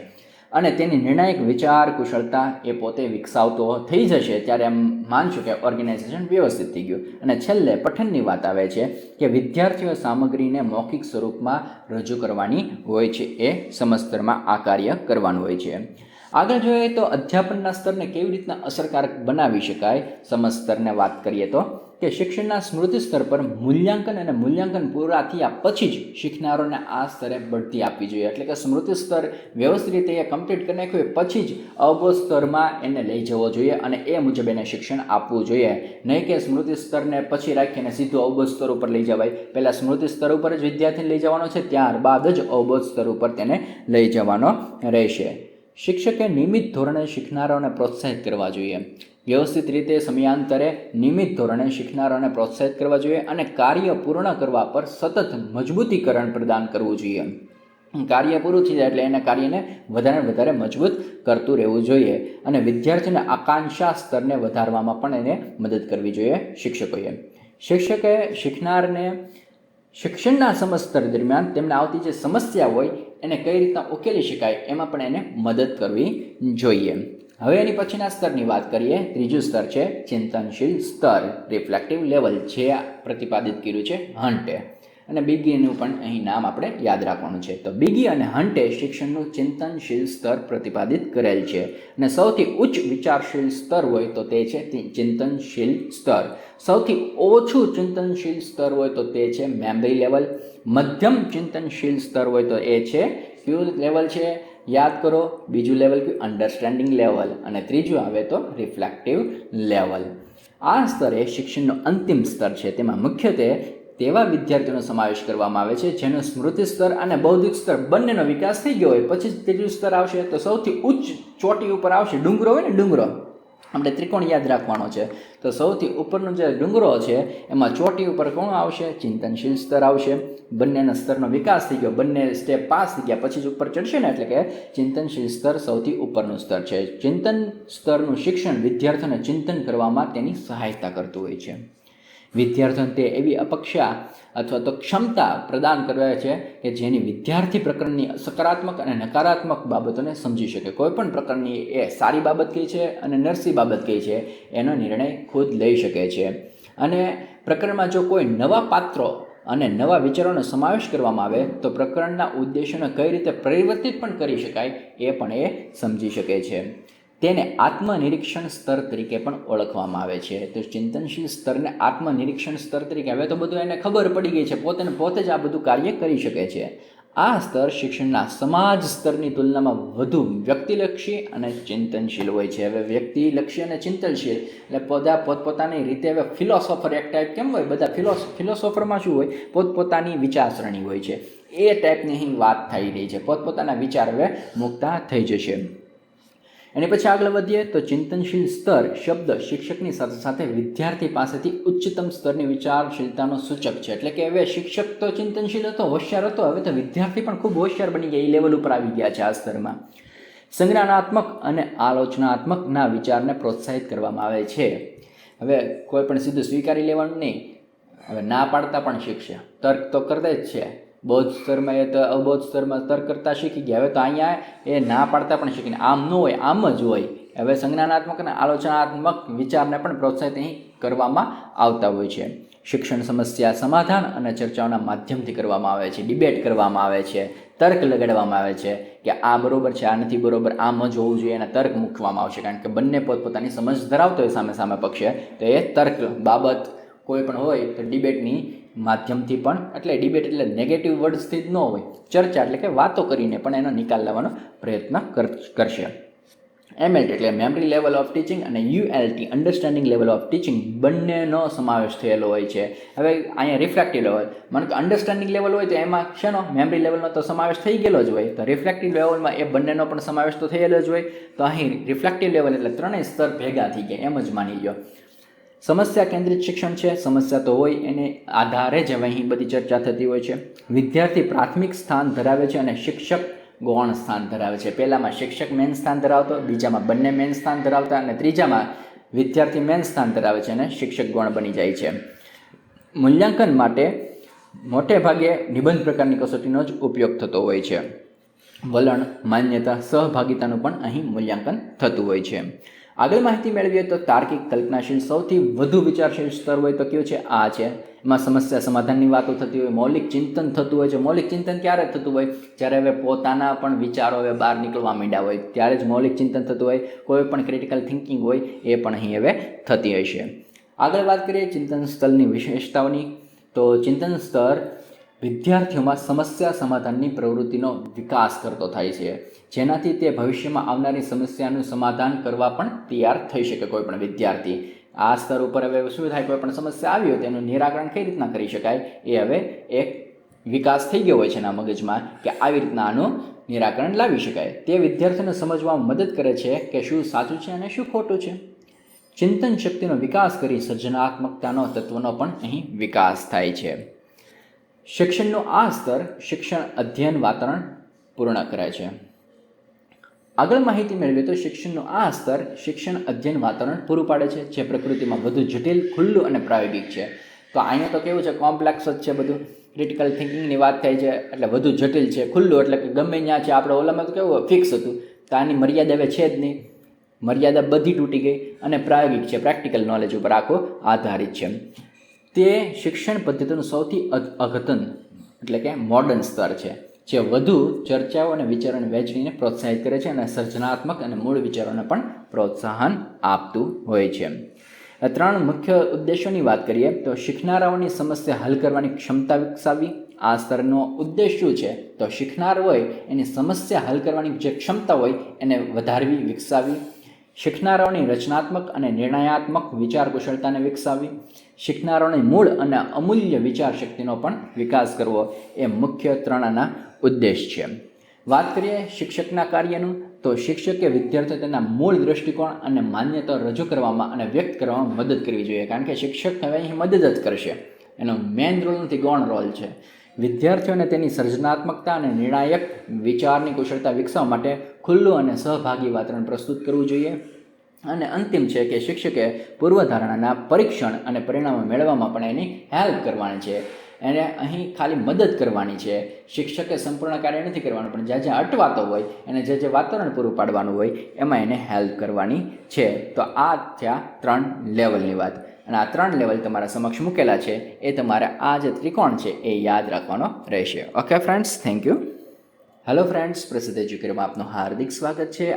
અને તેની નિર્ણાયક વિચાર કુશળતા એ પોતે વિકસાવતો થઈ જશે. ત્યારે એમ માનશું કે ઓર્ગેનાઇઝેશન વ્યવસ્થિત થઈ ગયું. અને છેલ્લે પઠનની વાત આવે છે કે વિદ્યાર્થીઓ સામગ્રીને મૌખિક સ્વરૂપમાં રજૂ કરવાની હોય છે. એ સમસ્તરમાં આ કાર્ય કરવાનું હોય છે. આગળ જોઈએ તો અધ્યાપનના સ્તરને કેવી રીતના અસરકારક બનાવી શકાય. સમજ સ્તરને વાત કરીએ તો કે શિક્ષણના સ્મૃતિ સ્તર પર મૂલ્યાંકન પૂરા થયા પછી જ શીખનારોને આ સ્તરે બઢતી આપવી જોઈએ. એટલે કે સ્મૃતિ સ્તર વ્યવસ્થિત રીતે એ કમ્પ્લીટ કરી નાખ્યું પછી જ અવબોધ સ્તરમાં એને લઈ જવો જોઈએ અને એ મુજબ એને શિક્ષણ આપવું જોઈએ. નહીં કે સ્મૃતિ સ્તરને પછી રાખીને સીધું અવબોધ સ્તર ઉપર લઈ જવાય. પહેલાં સ્મૃતિ સ્તર ઉપર જ વિદ્યાર્થીને લઈ જવાનો છે, ત્યારબાદ જ અવબોધ સ્તર ઉપર તેને લઈ જવાનો રહેશે. શિક્ષકે નિયમિત ધોરણે શીખનારાઓને પ્રોત્સાહિત કરવા જોઈએ. વ્યવસ્થિત રીતે સમયાંતરે નિયમિત ધોરણે શીખનારાઓને પ્રોત્સાહિત કરવા જોઈએ અને કાર્ય પૂર્ણ કરવા પર સતત મજબૂતીકરણ પ્રદાન કરવું જોઈએ. કાર્ય પૂરું થઈ જાય એટલે એના કાર્યને વધારે મજબૂત કરતું રહેવું જોઈએ અને વિદ્યાર્થીના આકાંક્ષા સ્તરને વધારવામાં પણ એને મદદ કરવી જોઈએ શિક્ષકોએ. શિક્ષકે શીખનારને શિક્ષણના સમસ્તર દરમિયાન તેમને આવતી જે સમસ્યા હોય એને કઈ રીતના ઉકેલી શકાય એમાં પણ એને મદદ કરવી જોઈએ. હવે એની પછીના સ્તરની વાત કરીએ. ત્રીજું સ્તર છે ચિંતનશીલ સ્તર, રિફ્લેક્ટિવ લેવલ, જે પ્રતિપાદિત કર્યું છે હન્ટે. અને બીગીનું પણ અહીં નામ આપણે યાદ રાખવાનું છે. તો બીગી અને હન્ટે શિક્ષણનું ચિંતનશીલ સ્તર પ્રતિપાદિત કરેલ છે. અને સૌથી ઉચ્ચ વિચારશીલ સ્તર હોય તો તે છે ચિંતનશીલ સ્તર. સૌથી ઓછું ચિંતનશીલ સ્તર હોય તો તે છે મેમરી લેવલ. મધ્યમ ચિંતનશીલ સ્તર હોય તો એ છે કયું લેવલ છે? યાદ કરો, બીજું લેવલ કયું? Understanding level. અને ત્રીજું આવે તો રિફ્લેક્ટિવ લેવલ. આ સ્તર એ શિક્ષણનું અંતિમ સ્તર છે. તેમાં મુખ્યત્વે તેવા વિદ્યાર્થીઓનો સમાવેશ કરવામાં આવે છે જેનો સ્મૃતિ સ્તર અને બૌદ્ધિક સ્તર બંનેનો વિકાસ થઈ ગયો હોય. પછી ત્રીજું સ્તર આવશે તો સૌથી ઉચ્ચ ચોટી ઉપર આવશે. ડુંગરો હોય ને, ડુંગરો આપણે ત્રિકોણ યાદ રાખવાનો છે. તો સૌથી ઉપરનો જે ડુંગરો છે એમાં ચોટી ઉપર કોણ આવશે? ચિંતનશીલ સ્તર આવશે. બંનેના સ્તરનો વિકાસ થઈ ગયો, બંને સ્ટેપ પાસ થઈ ગયા, પછી જ ઉપર ચડશે ને, એટલે કે ચિંતનશીલ સ્તર સૌથી ઉપરનું સ્તર છે. ચિંતન સ્તરનું શિક્ષણ વિદ્યાર્થીઓને ચિંતન કરવામાં તેની સહાયતા કરતું હોય છે. વિદ્યાર્થીઓને તે એવી અપેક્ષા અથવા તો ક્ષમતા પ્રદાન કરે છે કે જેની વિદ્યાર્થી પ્રકરણની સકારાત્મક અને નકારાત્મક બાબતોને સમજી શકે. કોઈ પણ પ્રકારની એ સારી બાબત કઈ છે અને નરસી બાબત કઈ છે એનો નિર્ણય ખુદ લઈ શકે છે. અને પ્રકરણમાં જો કોઈ નવા પાત્રો અને નવા વિચારોનો સમાવેશ કરવામાં આવે તો પ્રકરણના ઉદ્દેશોને કઈ રીતે પરિવર્તિત પણ કરી શકાય એ પણ એ સમજી શકે છે. તેને આત્મનિરીક્ષણ સ્તર તરીકે પણ ઓળખવામાં આવે છે. તો ચિંતનશીલ સ્તરને આત્મનિરીક્ષણ સ્તર તરીકે, હવે તો બધું એને ખબર પડી ગઈ છે, પોતે જ આ બધું કાર્ય કરી શકે છે. આ સ્તર શિક્ષણના સમાજ સ્તરની તુલનામાં વધુ વ્યક્તિલક્ષી અને ચિંતનશીલ હોય છે. હવે વ્યક્તિલક્ષી અને ચિંતનશીલ એટલે બધા પોતપોતાની રીતે, હવે ફિલોસોફર એક ટાઈપ કેમ હોય, બધા ફિલોસોફરમાં શું હોય? પોતપોતાની વિચારસરણી હોય છે. એ ટાઈપની અહીં વાત થઈ રહી છે. પોતપોતાના વિચાર હવે મુક્તા થઈ જશે. એની પછી આગળ વધીએ તો ચિંતનશીલ સ્તર શબ્દ શિક્ષકની સાથે સાથે વિદ્યાર્થી પાસેથી ઉચ્ચતમ સ્તરની વિચારશીલતાનો સૂચક છે. એટલે કે હવે શિક્ષક તો ચિંતનશીલ હતો, હોશિયાર હતો, હવે તો વિદ્યાર્થી પણ ખૂબ હોશિયાર બની ગયા, એ લેવલ ઉપર આવી ગયા છે આ સ્તરમાં. સંજ્ઞાનાત્મક અને આલોચનાત્મકના વિચારને પ્રોત્સાહિત કરવામાં આવે છે. હવે કોઈ પણ સીધું સ્વીકારી લેવાનું નહીં, હવે ના પાડતા પણ શીખશે. તર્ક તો કરતા જ છે. બૌદ્ધ સ્તરમાં એ તો અબૌદ્ધ સ્તરમાં તર્ક કરતાં શીખી ગયા. હવે તો અહીંયા એ ના પાડતા પણ શીખીને, આમ ન હોય આમ જ હોય. હવે સંજ્ઞાનાત્મક અને આલોચનાત્મક વિચારને પણ પ્રોત્સાહિત અહીં કરવામાં આવતા હોય છે. શિક્ષણ સમસ્યા સમાધાન અને ચર્ચાઓના માધ્યમથી કરવામાં આવે છે. ડિબેટ કરવામાં આવે છે, તર્ક લગાડવામાં આવે છે કે આ બરોબર છે, આ નથી બરોબર, આમ જ હોવું જોઈએ, એના તર્ક મૂકવામાં આવશે. કારણ કે બંને પોતપોતાની સમજ ધરાવતો હોય સામે પક્ષે, તો એ તર્ક બાબત કોઈ પણ હોય તો ડિબેટની માધ્યમથી પણ, એટલે ડિબેટ એટલે નેગેટિવ વર્ડ્સથી જ ન હોય, ચર્ચા એટલે કે વાતો કરીને પણ એનો નિકાલ લાવવાનો પ્રયત્ન કરશે. MLT એટલે મેમરી લેવલ ઓફ ટીચિંગ અને ULT understanding level of teaching બંનેનો સમાવેશ થયેલો હોય છે. હવે અહીંયા રિફ્લેક્ટિવ લેવલ, મને કે અન્ડરસ્ટેન્ડિંગ લેવલ હોય તો એમાં શેનો મેમરી લેવલનો તો સમાવેશ થઈ ગયેલો જ હોય, તો રિફ્લેક્ટિવ લેવલમાં એ બંનેનો પણ સમાવેશ તો થયેલો જ હોય. તો અહીં રિફ્લેક્ટિવ લેવલ એટલે ત્રણેય સ્તર ભેગા થઈ ગયા એમ જ માની લો. સમસ્યા કેન્દ્રિત શિક્ષણ છે. સમસ્યા તો હોય એને આધારે જ હવે અહીં બધી ચર્ચા થતી હોય છે. વિદ્યાર્થી પ્રાથમિક સ્થાન ધરાવે છે અને શિક્ષક ગૌણ સ્થાન ધરાવે છે. પહેલામાં શિક્ષક મેન સ્થાન ધરાવતો, બીજામાં બંને મેન સ્થાન ધરાવતા, અને ત્રીજામાં વિદ્યાર્થી મેન સ્થાન ધરાવે છે અને શિક્ષક ગૌણ બની જાય છે. મૂલ્યાંકન માટે મોટે ભાગે નિબંધ પ્રકારની કસોટીનો જ ઉપયોગ થતો હોય છે. વલણ, માન્યતા, સહભાગિતાનું પણ અહીં મૂલ્યાંકન થતું હોય છે. આગળ માહિતી મેળવીએ તો તાર્કિક કલ્પનાશીલ સૌથી વધુ વિચારશીલ સ્તર હોય તો કયું છે? આ છે. એમાં સમસ્યા સમાધાનની વાતો થતી હોય, મૌલિક ચિંતન થતું હોય છે. મૌલિક ચિંતન ક્યારે થતું હોય? જ્યારે હવે પોતાના પણ વિચારો હવે બહાર નીકળવા માંડ્યા હોય ત્યારે જ મૌલિક ચિંતન થતું હોય. કોઈ પણ ક્રિટિકલ થિંકિંગ હોય એ પણ અહીં હવે થતી હશે. આગળ વાત કરીએ ચિંતન સ્તરની વિશેષતાઓની, તો ચિંતન સ્તર વિદ્યાર્થીઓમાં સમસ્યા સમાધાનની પ્રવૃત્તિનો વિકાસ કરતો થાય છે, જેનાથી તે ભવિષ્યમાં આવનારી સમસ્યાનું સમાધાન કરવા પણ તૈયાર થઈ શકે. કોઈ પણ વિદ્યાર્થી આ સ્તર ઉપર હવે શું થાય, કોઈ પણ સમસ્યા આવી હોય તેનું નિરાકરણ કઈ રીતના કરી શકાય એ હવે એક વિકાસ થઈ ગયો હોય છે એના મગજમાં કે આવી રીતના આનું નિરાકરણ લાવી શકાય. તે વિદ્યાર્થીઓને સમજવામાં મદદ કરે છે કે શું સાચું છે અને શું ખોટું છે. ચિંતન શક્તિનો વિકાસ કરી સર્જનાત્મકતાનો તત્વનો પણ અહીં વિકાસ થાય છે. શિક્ષણનું આ સ્તર શિક્ષણ અધ્યયન વાતાવરણ પૂર્ણ કરે છે. આગળ માહિતી મેળવીએ તો શિક્ષણનું આ સ્તર શિક્ષણ અધ્યયન વાતાવરણ પૂરું પાડે છે, જે પ્રકૃતિમાં વધુ જટિલ, ખુલ્લું અને પ્રાયોગિક છે. તો અહીંયા તો કેવું છે, કોમ્પ્લેક્સ જ છે બધું. ક્રિટિકલ થિંકિંગની વાત થાય છે એટલે વધુ જટિલ છે. ખુલ્લું એટલે કે ગમે ત્યાં છે. આપણે ઓલામાં તો કેવું ફિક્સ હતું, તો આની મર્યાદા હવે છે જ નહીં, મર્યાદા બધી તૂટી ગઈ. અને પ્રાયોગિક છે, પ્રેક્ટિકલ નોલેજ ઉપર આખો આધારિત છે. તે શિક્ષણ પદ્ધતિનું સૌથી અદ્યતન એટલે કે મોડર્ન સ્તર છે, જે વધુ ચર્ચાઓ અને વિચારોની વહેંચણીને પ્રોત્સાહિત કરે છે અને સર્જનાત્મક અને મૂળ વિચારોને પણ પ્રોત્સાહન આપતું હોય છે. 3 મુખ્ય ઉદ્દેશોની વાત કરીએ તો શીખનારાઓની સમસ્યા હલ કરવાની ક્ષમતા વિકસાવવી. આ સ્તરનો ઉદ્દેશ શું છે? તો શીખનાર હોય એની સમસ્યા હલ કરવાની જે ક્ષમતા હોય એને વધારવી, વિકસાવવી. શીખનારાઓની રચનાત્મક અને નિર્ણયાત્મક વિચાર કુશળતાને વિકસાવવી. શીખનારાઓની મૂળ અને અમૂલ્ય વિચાર શક્તિનો પણ વિકાસ કરવો એ મુખ્ય 3 ઉદ્દેશ છે. વાત કરીએ શિક્ષકના કાર્યનું તો શિક્ષકે વિદ્યાર્થીઓ તેના મૂળ દૃષ્ટિકોણ અને માન્યતાઓ રજૂ કરવામાં અને વ્યક્ત કરવામાં મદદ કરવી જોઈએ. કારણ કે શિક્ષક હવે અહીં મદદ જ કરશે, એનો મેઇન રોલ નથી, ગૌણ રોલ છે. વિદ્યાર્થીઓને તેની સર્જનાત્મકતા અને નિર્ણાયક વિચારની કુશળતા વિકસાવવા માટે ખુલ્લું અને સહભાગી વાતાવરણ પ્રસ્તુત કરવું જોઈએ. અને અંતિમ છે કે શિક્ષકે પૂર્વધારણાના પરીક્ષણ અને પરિણામો મેળવવામાં પણ એની હેલ્પ કરવાની છે. એને અહીં ખાલી મદદ કરવાની છે. શિક્ષકે સંપૂર્ણ કાર્ય નથી કરવાનું, પણ જ્યાં જ્યાં અટવાતો હોય એને જે વાતાવરણ પૂરું પાડવાનું હોય એમાં એને હેલ્પ કરવાની છે. તો આ થયા 3 લેવલની વાત. અને આ 3 લેવલ તમારા સમક્ષ મૂકેલા છે, એ તમારે આ જે ત્રિકોણ છે એ યાદ રાખવાનો રહેશે. Okay friends, thank you. Hello friends, પ્રસિદ્ધ એજ્યુકેટરમાં આપનું હાર્દિક સ્વાગત છે.